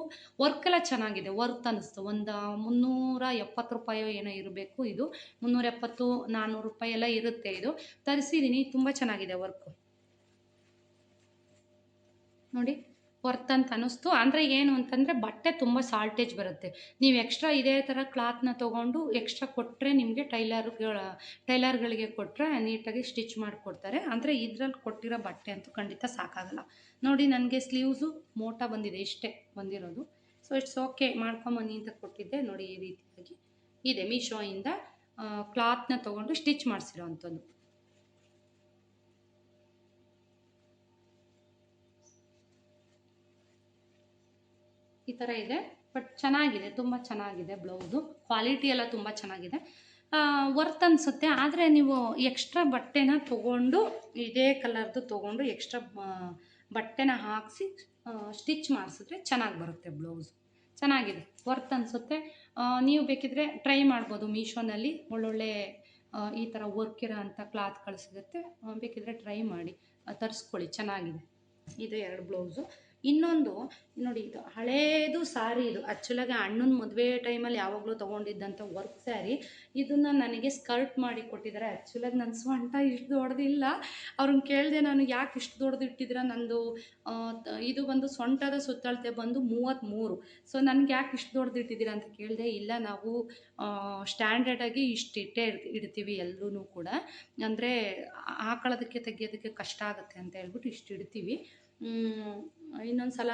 ವರ್ಕ್ ಎಲ್ಲ ಚೆನ್ನಾಗಿದೆ. ವರ್ತ್ ಅನ್ನಿಸ್ತು. ಒಂದು 370 ರೂಪಾಯೋ ಏನೋ ಇರಬೇಕು. ಇದು 370-400 ರೂಪಾಯಿ ಎಲ್ಲ ಇರುತ್ತೆ. ಇದು ತರಿಸಿದ್ದೀನಿ, ತುಂಬ ಚೆನ್ನಾಗಿದೆ ವರ್ಕು ನೋಡಿ. ವರ್ತ್ ಅಂತ ಅನ್ನಿಸ್ತು. ಅಂದರೆ ಏನು ಅಂತಂದರೆ ಬಟ್ಟೆ ತುಂಬ ಸಾಲ್ಟೇಜ್ ಬರುತ್ತೆ. ನೀವು ಎಕ್ಸ್ಟ್ರಾ ಇದೇ ಥರ ಕ್ಲಾತ್ನ ತೊಗೊಂಡು ಎಕ್ಸ್ಟ್ರಾ ಕೊಟ್ಟರೆ ನಿಮಗೆ ಟೈಲರ್ಗಳಿಗೆ ಕೊಟ್ಟರೆ ನೀಟಾಗಿ ಸ್ಟಿಚ್ ಮಾಡಿಕೊಡ್ತಾರೆ. ಅಂದರೆ ಇದ್ರಲ್ಲಿ ಕೊಟ್ಟಿರೋ ಬಟ್ಟೆ ಅಂತೂ ಖಂಡಿತ ಸಾಕಾಗಲ್ಲ ನೋಡಿ. ನನಗೆ ಸ್ಲೀವ್ಸು ಮೋಟಾ ಬಂದಿದೆ, ಇಷ್ಟೇ ಬಂದಿರೋದು. ಸೊ ಇಟ್ಸ್ ಓಕೆ, ಮಾಡ್ಕೊಂಬನ್ನಿ ಅಂತ ಕೊಟ್ಟಿದ್ದೆ ನೋಡಿ. ಈ ರೀತಿಯಾಗಿ ಇದೆ. ಮೀಶೋಯಿಂದ ಕ್ಲಾತ್ನ ತೊಗೊಂಡು ಸ್ಟಿಚ್ ಮಾಡಿಸಿರೋ ಅಂಥದ್ದು. ಈ ಥರ ಇದೆ. ಬಟ್ ಚೆನ್ನಾಗಿದೆ, ತುಂಬ ಚೆನ್ನಾಗಿದೆ ಬ್ಲೌಸು. ಕ್ವಾಲಿಟಿ ಎಲ್ಲ ತುಂಬ ಚೆನ್ನಾಗಿದೆ. ವರ್ತ್ ಅನಿಸುತ್ತೆ. ಆದರೆ ನೀವು ಎಕ್ಸ್ಟ್ರಾ ಬಟ್ಟೆನ ತೊಗೊಂಡು, ಇದೇ ಕಲರ್ದು ತೊಗೊಂಡು ಎಕ್ಸ್ಟ್ರಾ ಬಟ್ಟೆನ ಹಾಕಿಸಿ ಸ್ಟಿಚ್ ಮಾಡಿಸಿದ್ರೆ ಚೆನ್ನಾಗಿ ಬರುತ್ತೆ ಬ್ಲೌಸು. ಚೆನ್ನಾಗಿದೆ, ವರ್ತ್ ಅನಿಸುತ್ತೆ. ನೀವು ಬೇಕಿದ್ರೆ ಟ್ರೈ ಮಾಡ್ಬೋದು. ಮೀಶೋನಲ್ಲಿ ಒಳ್ಳೊಳ್ಳೆ ಈ ಥರ ವರ್ಕ್ ಇರೋ ಅಂಥ ಕ್ಲಾತ್ಗಳು ಸಿಗುತ್ತೆ. ಬೇಕಿದ್ರೆ ಟ್ರೈ ಮಾಡಿ, ತರಿಸ್ಕೊಳ್ಳಿ, ಚೆನ್ನಾಗಿದೆ. ಇದು 2 ಬ್ಲೌಸು. ಇನ್ನೊಂದು ನೋಡಿ, ಇದು ಹಳೇದು ಸ್ಯಾರಿ. ಇದು ಆ್ಯಕ್ಚುಲಾಗಿ ಅಣ್ಣನ ಮದುವೆ ಟೈಮಲ್ಲಿ ಯಾವಾಗಲೂ ತೊಗೊಂಡಿದ್ದಂಥ ವರ್ಕ್ ಸ್ಯಾರಿ. ಇದನ್ನು ನನಗೆ ಸ್ಕರ್ಟ್ ಮಾಡಿ ಕೊಟ್ಟಿದ್ದಾರೆ. ಆ್ಯಕ್ಚುಲಾಗಿ ನನ್ನ ಸೊಂಟ ಇಷ್ಟು ದೊಡ್ಡದಿಲ್ಲ. ಅವ್ರನ್ನ ಕೇಳಿದೆ ನಾನು, ಯಾಕೆ ಇಷ್ಟು ದೊಡ್ಡದು ಇಟ್ಟಿದ್ದೀರಾ? ನಂದು ಇದು ಬಂದು ಸೊಂಟದ ಸುತ್ತಳತೆ ಬಂದು 33. ಸೊ ನನಗೆ ಯಾಕೆ ಇಷ್ಟು ದೊಡ್ಡದು ಇಟ್ಟಿದ್ದೀರಾ ಅಂತ ಕೇಳಿದೆ. ಇಲ್ಲ, ನಾವು ಸ್ಟ್ಯಾಂಡರ್ಡಾಗಿ ಇಷ್ಟು ಇಡ್ತೀವಿ ಎಲ್ಲರೂ ಕೂಡ. ಅಂದರೆ ಹಾಕೊಳ್ಳೋದಕ್ಕೆ ತೆಗಿಯೋದಕ್ಕೆ ಕಷ್ಟ ಆಗುತ್ತೆ ಅಂತ ಹೇಳ್ಬಿಟ್ಟು ಇಷ್ಟು ಇಡ್ತೀವಿ. ಇನ್ನೊಂದು ಸಲ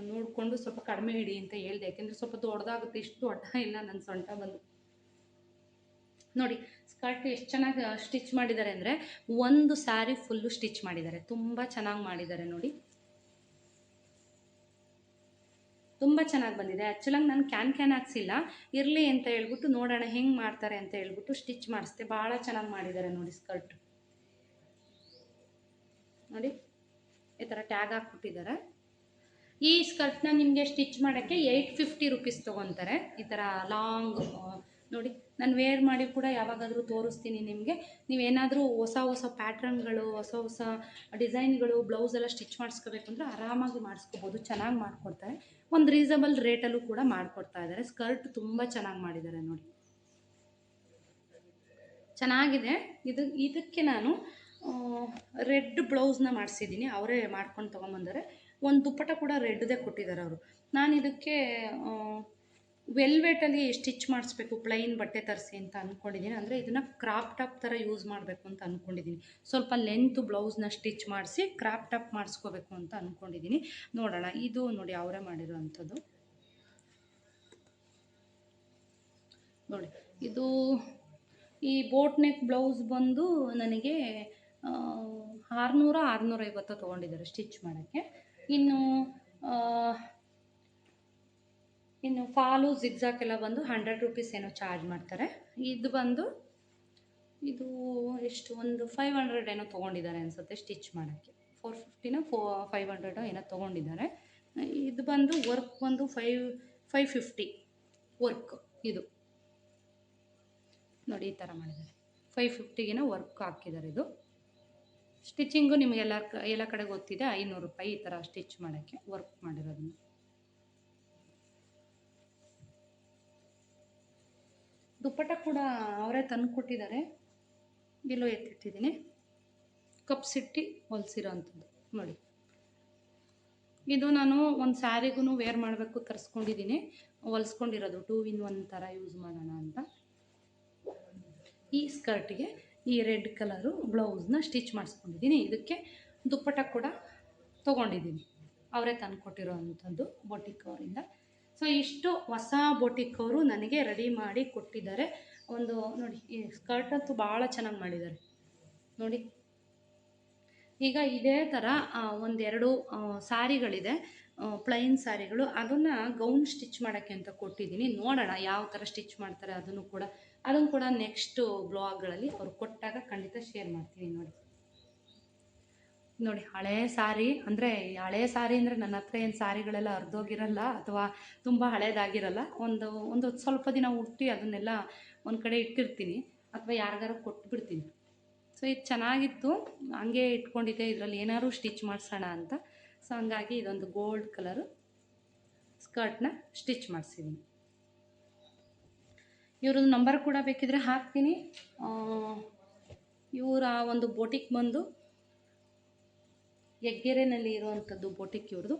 ನೋಡಿಕೊಂಡು ಸ್ವಲ್ಪ ಕಡಿಮೆ ಇಡಿ ಅಂತ ಹೇಳಿದೆ. ಯಾಕೆಂದರೆ ಸ್ವಲ್ಪ ದೊಡ್ಡದಾಗುತ್ತೆ. ಇಷ್ಟು ದೊಡ್ಡ ಇಲ್ಲ ನನ್ನ ಸೊಂಟ ಬಂದು ನೋಡಿ. ಸ್ಕರ್ಟ್ ಎಷ್ಟು ಚೆನ್ನಾಗಿ ಸ್ಟಿಚ್ ಮಾಡಿದ್ದಾರೆ ಅಂದರೆ, ಒಂದು ಸ್ಯಾರಿ ಫುಲ್ಲು ಸ್ಟಿಚ್ ಮಾಡಿದ್ದಾರೆ. ತುಂಬ ಚೆನ್ನಾಗಿ ಮಾಡಿದ್ದಾರೆ ನೋಡಿ, ತುಂಬ ಚೆನ್ನಾಗಿ ಬಂದಿದೆ. ಆ್ಯಕ್ಚುಲಾಗಿ ನಾನು ಕ್ಯಾನ್ ಹಾಕ್ಸಿಲ್ಲ, ಇರಲಿ ಅಂತ ಹೇಳ್ಬಿಟ್ಟು ನೋಡೋಣ ಹೆಂಗೆ ಮಾಡ್ತಾರೆ ಅಂತ ಹೇಳ್ಬಿಟ್ಟು ಸ್ಟಿಚ್ ಮಾಡಿಸ್ದೆ. ಭಾಳ ಚೆನ್ನಾಗಿ ಮಾಡಿದ್ದಾರೆ ನೋಡಿ ಸ್ಕರ್ಟ್ ನೋಡಿ. ಈ ಥರ ಟ್ಯಾಗ್ ಹಾಕ್ಬಿಟ್ಟಿದ್ದಾರೆ. ಈ ಸ್ಕರ್ಟ್ನ ನಿಮಗೆ ಸ್ಟಿಚ್ ಮಾಡೋಕ್ಕೆ 850 ರೂಪೀಸ್ ತೊಗೊತಾರೆ. ಈ ಥರ ಲಾಂಗ್ ನೋಡಿ. ನಾನು ವೇರ್ ಮಾಡಿ ಕೂಡ ಯಾವಾಗಾದರೂ ತೋರಿಸ್ತೀನಿ ನಿಮಗೆ. ನೀವೇನಾದರೂ ಹೊಸ ಪ್ಯಾಟ್ರನ್ಗಳು, ಹೊಸ ಡಿಸೈನ್ಗಳು ಬ್ಲೌಸ್ ಎಲ್ಲ ಸ್ಟಿಚ್ ಮಾಡಿಸ್ಕೋಬೇಕು ಅಂದರೆ ಆರಾಮಾಗಿ ಮಾಡಿಸ್ಕೋಬೋದು. ಚೆನ್ನಾಗಿ ಮಾಡಿಕೊಡ್ತಾರೆ. ಒಂದು ರೀಸನಬಲ್ ರೇಟಲ್ಲೂ ಕೂಡ ಮಾಡಿಕೊಡ್ತಾ ಇದ್ದಾರೆ. ಸ್ಕರ್ಟ್ ತುಂಬ ಚೆನ್ನಾಗಿ ಮಾಡಿದ್ದಾರೆ ನೋಡಿ, ಚೆನ್ನಾಗಿದೆ. ಇದಕ್ಕೆ ನಾನು ರೆಡ್ ಬ್ಲೌಸ್ನ ಮಾಡಿಸಿದ್ದೀನಿ. ಅವರೇ ಮಾಡ್ಕೊಂಡು ತೊಗೊಂಬಂದರೆ. ಒಂದು ದುಪ್ಪಟ್ಟ ಕೂಡ ರೆಡ್ದೇ ಕೊಟ್ಟಿದ್ದಾರೆ ಅವರು. ನಾನು ಇದಕ್ಕೆ ವೆಲ್ವೆಟಲ್ಲಿ ಸ್ಟಿಚ್ ಮಾಡಿಸ್ಬೇಕು, ಪ್ಲೈನ್ ಬಟ್ಟೆ ತರಿಸಿ ಅಂತ ಅಂದ್ಕೊಂಡಿದ್ದೀನಿ. ಅಂದರೆ ಇದನ್ನು ಕ್ರಾಪ್ ಟಾಪ್ ಥರ ಯೂಸ್ ಮಾಡಬೇಕು ಅಂತ ಅಂದ್ಕೊಂಡಿದ್ದೀನಿ. ಸ್ವಲ್ಪ ಲೆಂತ್ ಬ್ಲೌಸ್ನ ಸ್ಟಿಚ್ ಮಾಡಿಸಿ ಕ್ರಾಪ್ ಟಾಪ್ ಮಾಡಿಸ್ಕೋಬೇಕು ಅಂತ ಅಂದ್ಕೊಂಡಿದ್ದೀನಿ. ನೋಡೋಣ. ಇದು ನೋಡಿ, ಅವರೇ ಮಾಡಿರೋ ಅಂಥದ್ದು ನೋಡಿ. ಇದು ಈ ಬೋಟ್ ನೆಕ್ ಬ್ಲೌಸ್ ಬಂದು ನನಗೆ 600-650 ತೊಗೊಂಡಿದ್ದಾರೆ ಸ್ಟಿಚ್ ಮಾಡೋಕ್ಕೆ. ಇನ್ನು ಫಾಲು ಜಿಗ್ಜಾಕ್ ಎಲ್ಲ ಬಂದು 100 ರೂಪೀಸ್ ಏನೋ ಚಾರ್ಜ್ ಮಾಡ್ತಾರೆ. ಇದು ಬಂದು ಎಷ್ಟು, ಒಂದು 500 ಏನೋ ತೊಗೊಂಡಿದ್ದಾರೆ ಅನಿಸುತ್ತೆ ಸ್ಟಿಚ್ ಮಾಡೋಕ್ಕೆ. 450 500 ಏನೋ ತೊಗೊಂಡಿದ್ದಾರೆ. ಇದು ಬಂದು ವರ್ಕ್ ಬಂದು 550 ವರ್ಕ್. ಇದು ನೋಡಿ ಈ ಥರ ಮಾಡಿದ್ದಾರೆ, 550ಗೆ ವರ್ಕ್ ಹಾಕಿದ್ದಾರೆ. ಇದು ಸ್ಟಿಚಿಂಗು ನಿಮಗೆ ಎಲ್ಲ ಕಡೆ ಗೊತ್ತಿದೆ, 500 ರೂಪಾಯಿ ಈ ಥರ ಸ್ಟಿಚ್ ಮಾಡೋಕ್ಕೆ ವರ್ಕ್ ಮಾಡಿರೋದನ್ನು. ದುಪ್ಪಟ್ಟ ಕೂಡ ಅವರೇ ತಂದು ಕೊಟ್ಟಿದ್ದಾರೆ, ಎಲ್ಲೋ ಎತ್ತಿಟ್ಟಿದ್ದೀನಿ. ಕಪ್ ಸಿಟ್ಟಿ ಹೊಲಿಸಿರೋ ಅಂಥದ್ದು ನೋಡಿ. ಇದು ನಾನು ಒಂದು ಸ್ಯಾರಿಗೂ ವೇರ್ ಮಾಡಬೇಕು ತರಿಸ್ಕೊಂಡಿದ್ದೀನಿ, ಹೊಲಿಸ್ಕೊಂಡಿರೋದು 2 in 1 ಥರ ಯೂಸ್ ಮಾಡೋಣ ಅಂತ. ಈ ಸ್ಕರ್ಟಿಗೆ ಈ ರೆಡ್ ಕಲರು ಬ್ಲೌಸ್ನ ಸ್ಟಿಚ್ ಮಾಡಿಸ್ಕೊಂಡಿದ್ದೀನಿ. ಇದಕ್ಕೆ ದುಪ್ಪಟ್ಟ ಕೂಡ ತೊಗೊಂಡಿದ್ದೀನಿ, ಅವರೇ ತಂದು ಕೊಟ್ಟಿರೋ ಅಂಥದ್ದು ಬೊಟಿಕ್ ಅವರಿಂದ. ಸೊ ಇಷ್ಟು ಹೊಸ ಬೊಟಿಕ್ ಅವರು ನನಗೆ ರೆಡಿ ಮಾಡಿ ಕೊಟ್ಟಿದ್ದಾರೆ. ಒಂದು ನೋಡಿ, ಈ ಸ್ಕರ್ಟ್ ಅಂತೂ ಭಾಳ ಚೆನ್ನಾಗಿ ಮಾಡಿದ್ದಾರೆ ನೋಡಿ. ಈಗ ಇದೇ ಥರ ಒಂದೆರಡು ಸ್ಯಾರಿಗಳಿದೆ, ಪ್ಲೈನ್ ಸ್ಯಾರಿಗಳು, ಅದನ್ನು ಗೌನ್ ಸ್ಟಿಚ್ ಮಾಡೋಕ್ಕೆ ಅಂತ ಕೊಟ್ಟಿದ್ದೀನಿ. ನೋಡೋಣ ಯಾವ ಥರ ಸ್ಟಿಚ್ ಮಾಡ್ತಾರೆ ಅದನ್ನು ಕೂಡ ನೆಕ್ಸ್ಟ್ ಬ್ಲಾಗ್ಗಳಲ್ಲಿ ಅವ್ರು ಕೊಟ್ಟಾಗ ಖಂಡಿತ ಶೇರ್ ಮಾಡ್ತೀನಿ. ನೋಡಿ ಹಳೆ ಸಾರಿ ಅಂದರೆ, ಹಳೆ ಸಾರಿ ಅಂದರೆ ನನ್ನ ಹತ್ರ ಏನು ಸಾರಿಗಳೆಲ್ಲ ಹರಿದೋಗಿರಲ್ಲ ಅಥವಾ ತುಂಬ ಹಳೇದಾಗಿರಲ್ಲ. ಒಂದು ಸ್ವಲ್ಪ ದಿನ ಉಟ್ಟಿ ಅದನ್ನೆಲ್ಲ ಒಂದು ಕಡೆ ಇಟ್ಟಿರ್ತೀನಿ ಅಥವಾ ಯಾರಿಗಾರು ಕೊಟ್ಬಿಡ್ತೀನಿ. ಸೊ ಇದು ಚೆನ್ನಾಗಿತ್ತು, ಹಂಗೆ ಇಟ್ಕೊಂಡಿದ್ದೆ, ಇದರಲ್ಲಿ ಏನಾದ್ರು ಸ್ಟಿಚ್ ಮಾಡಿಸೋಣ ಅಂತ. ಸೊ ಹಂಗಾಗಿ ಇದೊಂದು ಗೋಲ್ಡ್ ಕಲರು ಸ್ಕರ್ಟ್ನ ಸ್ಟಿಚ್ ಮಾಡಿಸಿದ್ದೀನಿ. ಇವ್ರದ್ದು ನಂಬರ್ ಕೂಡ ಬೇಕಿದ್ರೆ ಹಾಕ್ತೀನಿ. ಇವರ ಒಂದು ಬೊಟಿಕ್ ಬಂದು ಹೆಗ್ಗೆರೆನಲ್ಲಿ ಇರುವಂಥದ್ದು ಬೊಟಿಕ್ ಇವ್ರದ್ದು.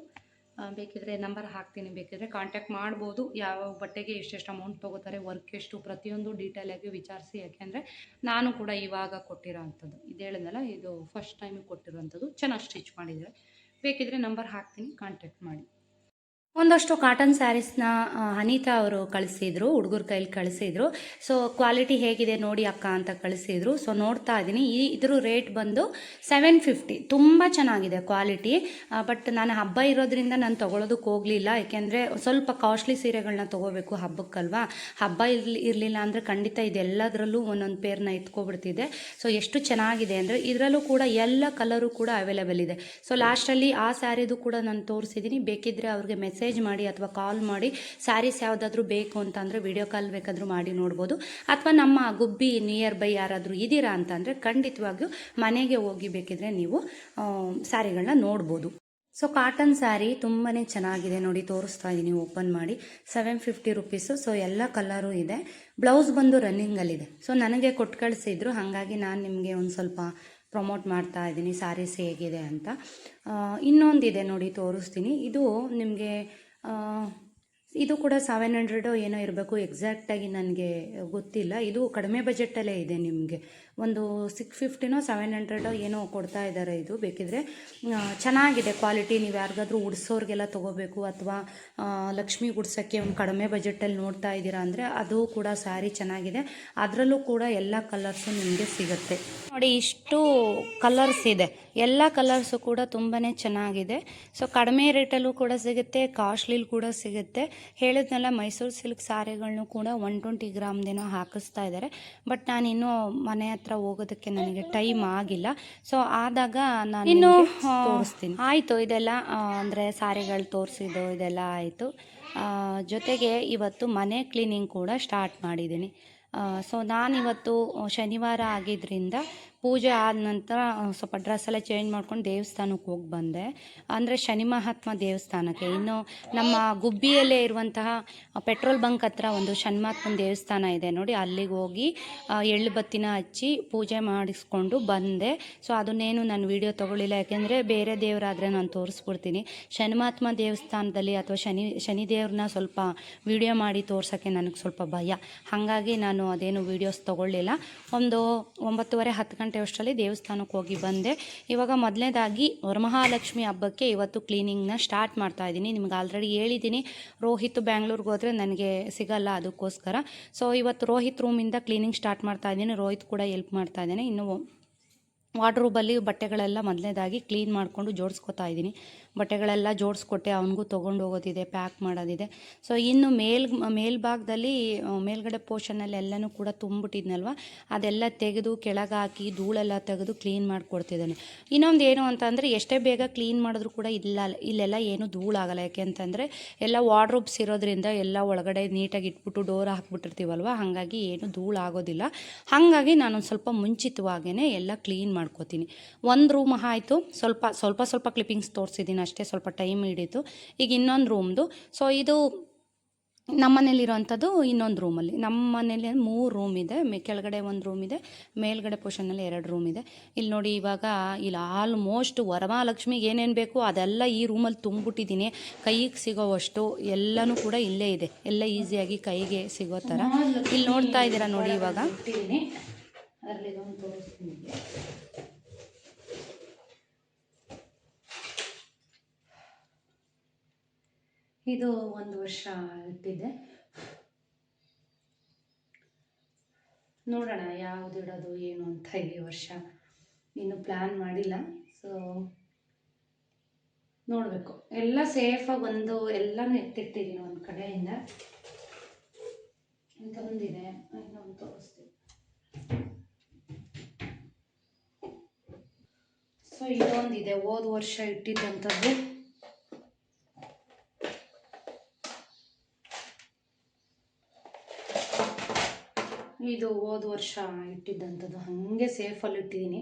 ಬೇಕಿದ್ರೆ ನಂಬರ್ ಹಾಕ್ತೀನಿ, ಬೇಕಿದ್ರೆ ಕಾಂಟ್ಯಾಕ್ಟ್ ಮಾಡ್ಬೋದು. ಯಾವ ಬಟ್ಟೆಗೆ ಎಷ್ಟೆಷ್ಟು ಅಮೌಂಟ್ ತೊಗೋತಾರೆ, ವರ್ಕ್ ಎಷ್ಟು, ಪ್ರತಿಯೊಂದು ಡೀಟೇಲಾಗಿ ವಿಚಾರಿಸಿ. ಯಾಕೆಂದರೆ ನಾನು ಕೂಡ ಇವಾಗ ಕೊಟ್ಟಿರೋ ಅಂಥದ್ದು, ಇದು ಹೇಳಿದ್ನಲ್ಲ, ಇದು ಫಸ್ಟ್ ಟೈಮಿಗೆ ಕೊಟ್ಟಿರೋವಂಥದ್ದು. ಚೆನ್ನಾಗಿ ಸ್ಟಿಚ್ ಮಾಡಿದರೆ ಬೇಕಿದ್ರೆ ನಂಬರ್ ಹಾಕ್ತೀನಿ, ಕಾಂಟ್ಯಾಕ್ಟ್ ಮಾಡಿ. ಒಂದಷ್ಟು ಕಾಟನ್ ಸ್ಯಾರೀಸ್ನ ಅನಿತಾ ಅವರು ಕಳಿಸಿದ್ರು, ಹುಡುಗರ ಕೈಲಿ ಕಳಿಸಿದ್ರು. ಸೊ ಕ್ವಾಲಿಟಿ ಹೇಗಿದೆ ನೋಡಿ ಅಕ್ಕ ಅಂತ ಕಳಿಸಿದ್ರು. ಸೊ ನೋಡ್ತಾ ಇದ್ದೀನಿ. ಇದ್ರ ರೇಟ್ ಬಂದು 750. ತುಂಬ ಚೆನ್ನಾಗಿದೆ ಕ್ವಾಲಿಟಿ. ಬಟ್ ನಾನು ಹಬ್ಬ ಇರೋದ್ರಿಂದ ನಾನು ತೊಗೊಳೋದಕ್ಕೆ ಹೋಗಲಿಲ್ಲ, ಯಾಕೆಂದರೆ ಸ್ವಲ್ಪ ಕಾಸ್ಟ್ಲಿ ಸೀರೆಗಳನ್ನ ತೊಗೋಬೇಕು ಹಬ್ಬಕ್ಕಲ್ವಾ. ಹಬ್ಬ ಇರಲಿಲ್ಲ ಅಂದರೆ ಖಂಡಿತ ಇದೆಲ್ಲದರಲ್ಲೂ ಒಂದೊಂದು ಪೇರ್ನ ಎತ್ಕೊಬಿಡ್ತಿದ್ದೆ. ಸೊ ಎಷ್ಟು ಚೆನ್ನಾಗಿದೆ ಅಂದರೆ ಇದರಲ್ಲೂ ಕೂಡ ಎಲ್ಲ ಕಲರು ಕೂಡ ಅವೈಲೇಬಲ್ ಇದೆ. ಸೊ ಲಾಸ್ಟಲ್ಲಿ ಆ ಸ್ಯಾರಿದು ಕೂಡ ನಾನು ತೋರಿಸಿದ್ದೀನಿ. ಬೇಕಿದ್ದರೆ ಅವ್ರಿಗೆ ಮೆಸೇಜ್ ಮಾಡಿ ಅಥವಾ ಕಾಲ್ ಮಾಡಿ ಸ್ಯಾರೀಸ್ ಯಾವುದಾದ್ರೂ ಬೇಕು ಅಂತಂದರೆ ವಿಡಿಯೋ ಕಾಲ್ ಬೇಕಾದರೂ ಮಾಡಿ ನೋಡ್ಬೋದು. ಅಥವಾ ನಮ್ಮ ಗುಬ್ಬಿ ನಿಯರ್ ಬೈ ಯಾರಾದರೂ ಇದ್ದೀರಾ ಅಂತಂದರೆ ಖಂಡಿತವಾಗಿಯೂ ಮನೆಗೆ ಹೋಗಿ ಬೇಕಿದ್ರೆ ನೀವು ಸ್ಯಾರಿಗಳನ್ನ ನೋಡ್ಬೋದು. ಸೊ ಕಾಟನ್ ಸ್ಯಾರಿ ತುಂಬಾ ಚೆನ್ನಾಗಿದೆ ನೋಡಿ, ತೋರಿಸ್ತಾ ಇದ್ದೀನಿ ಓಪನ್ ಮಾಡಿ. 750 ರುಪೀಸು. ಸೊ ಎಲ್ಲ ಕಲರು ಇದೆ. ಬ್ಲೌಸ್ ಬಂದು ರನ್ನಿಂಗಲ್ಲಿದೆ. ಸೊ ನನಗೆ ಕೊಟ್ಟು ಕಳಿಸಿದ್ರು, ಹಾಗಾಗಿ ನಾನು ನಿಮಗೆ ಒಂದು ಸ್ವಲ್ಪ ಪ್ರಮೋಟ್ ಮಾಡ್ತಾ ಇದ್ದೀನಿ ಸ್ಯಾರೀಸ್ ಹೇಗಿದೆ ಅಂತ. ಇನ್ನೊಂದಿದೆ ನೋಡಿ, ತೋರಿಸ್ತೀನಿ. ಇದು ನಿಮಗೆ ಇದು ಕೂಡ 700 ಏನೋ ಇರಬೇಕು, ಎಕ್ಸಾಕ್ಟಾಗಿ ನನಗೆ ಗೊತ್ತಿಲ್ಲ. ಇದು ಕಡಿಮೆ ಬಜೆಟಲ್ಲೇ ಇದೆ, ನಿಮಗೆ ಒಂದು 650ನೋ 700 ಏನೋ ಕೊಡ್ತಾ ಇದ್ದಾರೆ. ಇದು ಬೇಕಿದ್ರೆ ಚೆನ್ನಾಗಿದೆ ಕ್ವಾಲಿಟಿ. ನೀವು ಯಾರಿಗಾದ್ರೂ ಉಡ್ಸೋರಿಗೆಲ್ಲ ತೊಗೋಬೇಕು ಅಥವಾ ಲಕ್ಷ್ಮಿ ಉಡ್ಸೋಕ್ಕೆ ಒಂದು ಕಡಿಮೆ ಬಜೆಟಲ್ಲಿ ನೋಡ್ತಾ ಇದ್ದೀರಾ ಅಂದರೆ ಅದು ಕೂಡ ಸ್ಯಾರಿ ಚೆನ್ನಾಗಿದೆ. ಅದರಲ್ಲೂ ಕೂಡ ಎಲ್ಲ ಕಲರ್ಸು ನಿಮಗೆ ಸಿಗುತ್ತೆ ನೋಡಿ. ಇಷ್ಟು ಕಲರ್ಸ್ ಇದೆ, ಎಲ್ಲ ಕಲರ್ಸು ಕೂಡ ತುಂಬಾ ಚೆನ್ನಾಗಿದೆ. ಸೊ ಕಡಿಮೆ ರೇಟಲ್ಲೂ ಕೂಡ ಸಿಗುತ್ತೆ, ಕಾಸ್ಟ್ಲಿಲಿ ಕೂಡ ಸಿಗುತ್ತೆ. ಹೇಳಿದ್ನಲ್ಲ, ಮೈಸೂರು ಸಿಲ್ಕ್ ಸ್ಯಾರಿಗಳನ್ನೂ ಕೂಡ 120 ಗ್ರಾಮ್ದೇನೋ ಹಾಕಿಸ್ತಾ ಇದ್ದಾರೆ. ಬಟ್ ನಾನು ಇನ್ನೂ ಮನೆ ಹತ್ರ ಹೋಗೋದಕ್ಕೆ ನನಗೆ ಟೈಮ್ ಆಗಿಲ್ಲ. ಸೊ ಆದಾಗ ನಾನು ಇನ್ನು ತೋರಿಸ್ತೀನಿ. ಆಯಿತು, ಇದೆಲ್ಲ ಅಂದರೆ ಸ್ಯಾರಿಗಳು ತೋರಿಸಿದ್ದು ಇದೆಲ್ಲ ಆಯಿತು. ಜೊತೆಗೆ ಇವತ್ತು ಮನೆ ಕ್ಲೀನಿಂಗ್ ಕೂಡ ಸ್ಟಾರ್ಟ್ ಮಾಡಿದ್ದೀನಿ. ಸೊ ನಾನಿವತ್ತು ಶನಿವಾರ ಆಗಿದ್ದರಿಂದ ಪೂಜೆ ಆದ ನಂತರ ಸ್ವಲ್ಪ ಡ್ರೆಸ್ಸೆಲ್ಲ ಚೇಂಜ್ ಮಾಡ್ಕೊಂಡು ದೇವಸ್ಥಾನಕ್ಕೆ ಹೋಗಿ ಬಂದೆ, ಅಂದರೆ ಶನಿ ಮಹಾತ್ಮ ದೇವಸ್ಥಾನಕ್ಕೆ. ಇನ್ನು ನಮ್ಮ ಗುಬ್ಬಿಯಲ್ಲೇ ಇರುವಂತಹ ಪೆಟ್ರೋಲ್ ಬಂಕ್ ಹತ್ರ ಒಂದು ಶನಿಮಹಾತ್ಮನ ದೇವಸ್ಥಾನ ಇದೆ ನೋಡಿ, ಅಲ್ಲಿಗೆ ಹೋಗಿ ಎಳ್ಳು ಬತ್ತಿನ ಹಚ್ಚಿ ಪೂಜೆ ಮಾಡಿಸ್ಕೊಂಡು ಬಂದೆ. ಸೊ ಅದನ್ನೇನು ನಾನು ವೀಡಿಯೋ ತೊಗೊಳ್ಳಿಲ್ಲ, ಯಾಕೆಂದರೆ ಬೇರೆ ದೇವರಾದರೆ ನಾನು ತೋರಿಸ್ಬಿಡ್ತೀನಿ. ಶನಿಮಹಾತ್ಮ ದೇವಸ್ಥಾನದಲ್ಲಿ ಅಥವಾ ಶನಿ ದೇವ್ರನ್ನ ಸ್ವಲ್ಪ ವೀಡಿಯೋ ಮಾಡಿ ತೋರ್ಸೋಕ್ಕೆ ನನಗೆ ಸ್ವಲ್ಪ ಭಯ, ಹಾಗಾಗಿ ನಾನು ಅದೇನು ವೀಡಿಯೋಸ್ ತೊಗೊಳ್ಳಿಲ್ಲ. ಒಂದು 9:30-10 ಗಂಟೆ ಅಷ್ಟರಲ್ಲಿ ದೇವಸ್ಥಾನಕ್ಕೆ ಹೋಗಿ ಬಂದೆ. ಇವಾಗ ಮೊದಲನೇದಾಗಿ ವರಮಹಾಲಕ್ಷ್ಮಿ ಹಬ್ಬಕ್ಕೆ ಇವತ್ತು ಕ್ಲೀನಿಂಗ್ನ ಸ್ಟಾರ್ಟ್ ಮಾಡ್ತಾ ಇದ್ದೀನಿ. ನಿಮ್ಗೆ ಆಲ್ರೆಡಿ ಹೇಳಿದ್ದೀನಿ, ರೋಹಿತ್ ಬ್ಯಾಂಗ್ಳೂರ್ಗೆ ಹೋದರೆ ನನಗೆ ಸಿಗಲ್ಲ, ಅದಕ್ಕೋಸ್ಕರ. ಸೊ ಇವತ್ತು ರೋಹಿತ್ ರೂಮಿಂದ ಕ್ಲೀನಿಂಗ್ ಸ್ಟಾರ್ಟ್ ಮಾಡ್ತಾ ಇದ್ದೀನಿ. ರೋಹಿತ್ ಕೂಡ ಹೆಲ್ಪ್ ಮಾಡ್ತಾ ಇದ್ದೇನೆ. ಇನ್ನು ವಾರ್ಡ್ರೋಬಲ್ಲಿ ಬಟ್ಟೆಗಳೆಲ್ಲ ಮೊದಲನೇದಾಗಿ ಕ್ಲೀನ್ ಮಾಡಿಕೊಂಡು ಜೋಡಿಸ್ಕೊತಾ ಇದ್ದೀನಿ. ಬಟ್ಟೆಗಳೆಲ್ಲ ಜೋಡಿಸ್ಕೊಟ್ಟೆ, ಅವನಿಗೂ ತೊಗೊಂಡು ಹೋಗೋದಿದೆ, ಪ್ಯಾಕ್ ಮಾಡೋದಿದೆ. ಸೊ ಇನ್ನು ಮೇಲ್ಭಾಗದಲ್ಲಿ ಮೇಲ್ಗಡೆ ಪೋರ್ಷನಲ್ಲಿ ಎಲ್ಲನೂ ಕೂಡ ತುಂಬಿಟ್ಟಿದ್ನಲ್ವ, ಅದೆಲ್ಲ ತೆಗೆದು ಕೆಳಗೆ ಹಾಕಿ ಧೂಳೆಲ್ಲ ತೆಗೆದು ಕ್ಲೀನ್ ಮಾಡಿಕೊಡ್ತಿದ್ದಾನೆ. ಇನ್ನೊಂದು ಏನು ಅಂತಂದರೆ ಎಷ್ಟೇ ಬೇಗ ಕ್ಲೀನ್ ಮಾಡಿದ್ರು ಕೂಡ ಇಲ್ಲೆಲ್ಲ ಏನು ಧೂಳಾಗಲ್ಲ. ಯಾಕೆ ಅಂತಂದರೆ ಎಲ್ಲ ವಾರ್ಡ್ರೋಬ್ಸ್ ಇರೋದ್ರಿಂದ ಎಲ್ಲ ಒಳಗಡೆ ನೀಟಾಗಿ ಇಟ್ಬಿಟ್ಟು ಡೋರ್ ಹಾಕ್ಬಿಟ್ಟಿರ್ತೀವಲ್ವ, ಹಾಗಾಗಿ ಏನು ಧೂಳಾಗೋದಿಲ್ಲ. ಹಾಗಾಗಿ ನಾನೊಂದು ಸ್ವಲ್ಪ ಮುಂಚಿತವಾಗೇ ಎಲ್ಲ ಕ್ಲೀನ್ ಮಾಡ್ಕೋತೀನಿ. ಒಂದು ರೂಮ್ ಆಯಿತು, ಸ್ವಲ್ಪ ಕ್ಲಿಪ್ಪಿಂಗ್ಸ್ ತೋರಿಸಿದ್ದೀನಿ ಅಷ್ಟೇ, ಸ್ವಲ್ಪ ಟೈಮ್ ಹಿಡಿತು. ಈಗ ಇನ್ನೊಂದು ರೂಮ್ದು. ಸೊ ಇದು ನಮ್ಮ ಮನೇಲಿರೋವಂಥದ್ದು ಇನ್ನೊಂದು ರೂಮಲ್ಲಿ. ನಮ್ಮ ಮನೇಲಿ 3 ರೂಮ್ ಇದೆ, ಕೆಳಗಡೆ 1 ರೂಮ್ ಇದೆ, ಮೇಲ್ಗಡೆ ಪೋರ್ಷನಲ್ಲಿ 2 ರೂಮ್ ಇದೆ. ಇಲ್ಲಿ ನೋಡಿ, ಇವಾಗ ಇಲ್ಲಿ ಆಲ್ಮೋಸ್ಟ್ ವರಮಹಾಲಕ್ಷ್ಮಿಗೆ ಏನೇನು ಬೇಕು ಅದೆಲ್ಲ ಈ ರೂಮಲ್ಲಿ ತುಂಬಿಟ್ಟಿದ್ದೀನಿ. ಕೈಗೆ ಸಿಗೋವಷ್ಟು ಎಲ್ಲನೂ ಕೂಡ ಇಲ್ಲೇ ಇದೆ, ಎಲ್ಲ ಈಸಿಯಾಗಿ ಕೈಗೆ ಸಿಗೋ ಥರ. ಇಲ್ಲಿ ನೋಡ್ತಾ ಇದ್ದೀರಾ ನೋಡಿ, ಇವಾಗ ಇದು 1 ವರ್ಷ ಇಟ್ಟಿದ್ದೆ. ನೋಡೋಣ ಯಾವ್ದು ಇಡೋದು ಏನು ಅಂತ ಈ ವರ್ಷ ಇನ್ನು ಪ್ಲ್ಯಾನ್ ಮಾಡಿಲ್ಲ. ಸೊ ನೋಡಬೇಕು. ಎಲ್ಲ ಸೇಫಾಗಿ ಎಲ್ಲನೂ ಎತ್ತಿಟ್ಟಿದ್ದೀನಿ ಒಂದು ಕಡೆಯಿಂದ. ಇಂಥೊಂದಿದೆ, ಇನ್ನೊಂದು ತೋರಿಸ್ತೀನಿ. ಸೊ ಇದೊಂದಿದೆ, ಹೋದ ವರ್ಷ ಇಟ್ಟಿದ್ದಂಥದ್ದು. ಇದು ಹೋದ ವರ್ಷ ಇಟ್ಟಿದ್ದಂಥದ್ದು, ಹಾಗೆ ಸೇಫಲ್ಲಿ ಇಟ್ಟಿದ್ದೀನಿ.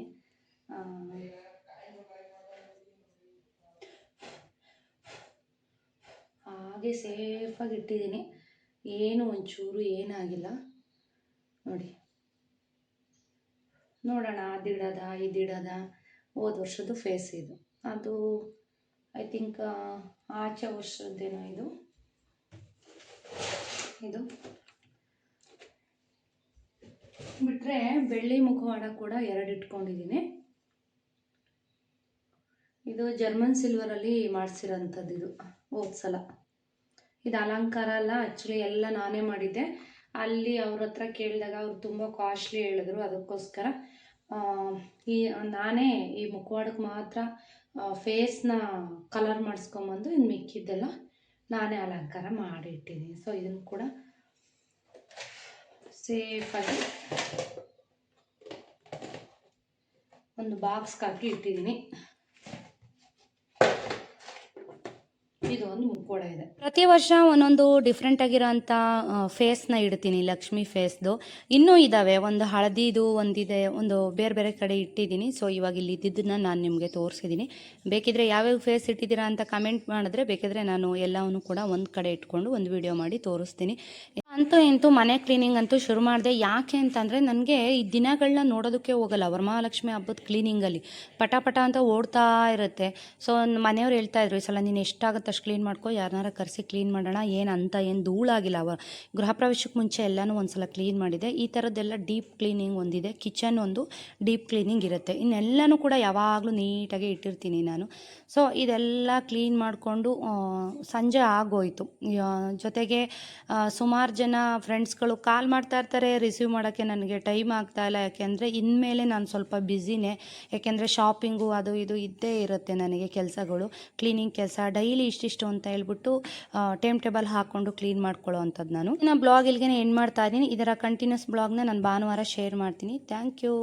ಹಾಗೆ ಸೇಫಾಗಿ ಇಟ್ಟಿದ್ದೀನಿ, ಏನು ಒಂಚೂರು ಏನಾಗಿಲ್ಲ ನೋಡಿ. ನೋಡೋಣ ಅದಿಡೋದ ಇದಿಡೋದ. ಹೋದ ವರ್ಷದ್ದು ಫೇಸ್ ಇದು, ಅದು ಐ ಥಿಂಕ್ ಆಚೆ ವರ್ಷದ್ದೇನೋ ಇದು ಬಿಟ್ಟರೆ ಬೆಳ್ಳಿ ಮುಖವಾಡ ಕೂಡ 2 ಇಟ್ಕೊಂಡಿದ್ದೀನಿ. ಇದು ಜರ್ಮನ್ ಸಿಲ್ವರಲ್ಲಿ ಮಾಡಿಸಿರೋಂಥದ್ದು. ಇದು ಹೋದ ಸಲ ಇದು ಅಲಂಕಾರ ಅಲ್ಲ, ಆ್ಯಕ್ಚುಲಿ ಎಲ್ಲ ನಾನೇ ಮಾಡಿದ್ದೆ. ಅಲ್ಲಿ ಅವ್ರ ಹತ್ರ ಕೇಳಿದಾಗ ಅವ್ರು ತುಂಬ ಕಾಸ್ಟ್ಲಿ ಹೇಳಿದ್ರು. ಅದಕ್ಕೋಸ್ಕರ ನಾನೇ ಈ ಮುಖವಾಡಕ್ಕೆ ಮಾತ್ರ ಫೇಸ್ನ ಕಲರ್ ಮಾಡಿಸ್ಕೊಂಬಂದು ಇನ್ನು ಮಿಕ್ಕಿದ್ದೆಲ್ಲ ನಾನೇ ಅಲಂಕಾರ ಮಾಡಿ ಇಟ್ಟಿದ್ದೀನಿ. ಸೊ ಇದನ್ನು ಕೂಡ ಸೇಫಾಗಿ ಒಂದು ಬಾಕ್ಸ್ಗೆ ಹಾಕಿ ಇಟ್ಟಿದ್ದೀನಿ. ಇದು ಒಂದು ಮುಖವಾಡ ಇದೆ. ಪ್ರತಿ ವರ್ಷ ಒಂದೊಂದು ಡಿಫ್ರೆಂಟ್ ಆಗಿರೋಂಥ ಫೇಸ್ನ ಇಡ್ತೀನಿ, ಲಕ್ಷ್ಮಿ ಫೇಸ್ದು. ಇನ್ನೂ ಇದ್ದಾವೆ, ಒಂದು ಹಳದಿದು ಒಂದಿದೆ, ಒಂದು ಬೇರೆ ಕಡೆ ಇಟ್ಟಿದ್ದೀನಿ. ಸೊ ಇವಾಗ ಇಲ್ಲಿ ಇದ್ದಿದ್ದನ್ನ ನಾನು ನಿಮಗೆ ತೋರಿಸಿದ್ದೀನಿ. ಬೇಕಿದ್ರೆ ಯಾವ್ಯಾವ ಫೇಸ್ ಇಟ್ಟಿದ್ದೀರಾ ಅಂತ ಕಮೆಂಟ್ ಮಾಡಿದ್ರೆ ಬೇಕಾದರೆ ನಾನು ಎಲ್ಲವನ್ನು ಕೂಡ ಒಂದು ಕಡೆ ಇಟ್ಕೊಂಡು ಒಂದು ವಿಡಿಯೋ ಮಾಡಿ ತೋರಿಸ್ತೀನಿ. ಅಂತೂ ಮನೆ ಕ್ಲೀನಿಂಗ್ ಅಂತೂ ಶುರು ಮಾಡಿದೆ. ಯಾಕೆ ಅಂತಂದರೆ ನನಗೆ ಈ ದಿನಗಳನ್ನ ನೋಡೋದಕ್ಕೆ ಹೋಗಲ್ಲ. ವರಮಹಾಲಕ್ಷ್ಮಿ ಹಬ್ಬದ ಕ್ಲೀನಿಂಗಲ್ಲಿ ಪಟ ಅಂತ ಓಡ್ತಾ ಇರುತ್ತೆ. ಸೊ ಮನೆಯವ್ರು ಹೇಳ್ತಾಯಿದ್ರು, ಈ ಸಲ ನೀನು ಎಷ್ಟಾಗುತ್ತೆ ಅಷ್ಟು ಕ್ಲೀನ್ ಮಾಡ್ಕೊ, ಯಾರನ್ನಾರ ಕರೆಸಿ ಕ್ಲೀನ್ ಮಾಡೋಣ, ಏನು ಧೂಳಾಗಿಲ್ಲ. ಗೃಹ ಪ್ರವೇಶಕ್ಕೆ ಮುಂಚೆ ಎಲ್ಲನೂ ಒಂದು ಸಲ ಕ್ಲೀನ್ ಮಾಡಿದೆ. ಈ ಥರದ್ದೆಲ್ಲ ಡೀಪ್ ಕ್ಲೀನಿಂಗ್ ಒಂದಿದೆ, ಕಿಚನ್ ಒಂದು ಡೀಪ್ ಕ್ಲೀನಿಂಗ್ ಇರುತ್ತೆ. ಇನ್ನೆಲ್ಲನೂ ಕೂಡ ಯಾವಾಗಲೂ ನೀಟಾಗಿ ಇಟ್ಟಿರ್ತೀನಿ ನಾನು. ಸೊ ಇದೆಲ್ಲ ಕ್ಲೀನ್ ಮಾಡಿಕೊಂಡು ಸಂಜೆ ಆಗೋಯಿತು. ಜೊತೆಗೆ ಸುಮಾರು ಜನ ಫ್ರೆಂಡ್ಸ್ಗಳು ಕಾಲ್ ಮಾಡ್ತಾ ಇರ್ತಾರೆ, ರಿಸೀವ್ ಮಾಡೋಕ್ಕೆ ನನಗೆ ಟೈಮ್ ಆಗ್ತಾಯಿಲ್ಲ. ಯಾಕೆಂದರೆ ಇನ್ಮೇಲೆ ನಾನು ಸ್ವಲ್ಪ ಬ್ಯುಸಿನೇ. ಯಾಕೆಂದರೆ ಶಾಪಿಂಗು ಅದು ಇದು ಇದ್ದೇ ಇರುತ್ತೆ ನನಗೆ ಕೆಲಸಗಳು, ಕ್ಲೀನಿಂಗ್ ಕೆಲಸ ಡೈಲಿ ಇಷ್ಟಿಷ್ಟು ಅಂತ ಹೇಳ್ಬಿಟ್ಟು ಟೈಮ್ ಟೇಬಲ್ ಹಾಕ್ಕೊಂಡು ಕ್ಲೀನ್ ಮಾಡ್ಕೊಳ್ಳೋ ಅಂಥದ್ದು. ನಾನು ಬ್ಲಾಗ್ ಇಲ್ಲಿಗೆ ಎಂಡ್ ಮಾಡ್ತಾ ಇದ್ದೀನಿ. ಇದರ ಕಂಟಿನ್ಯೂಸ್ ಬ್ಲಾಗ್ನ ನಾನು ಭಾನುವಾರ ಶೇರ್ ಮಾಡ್ತೀನಿ. Thank you.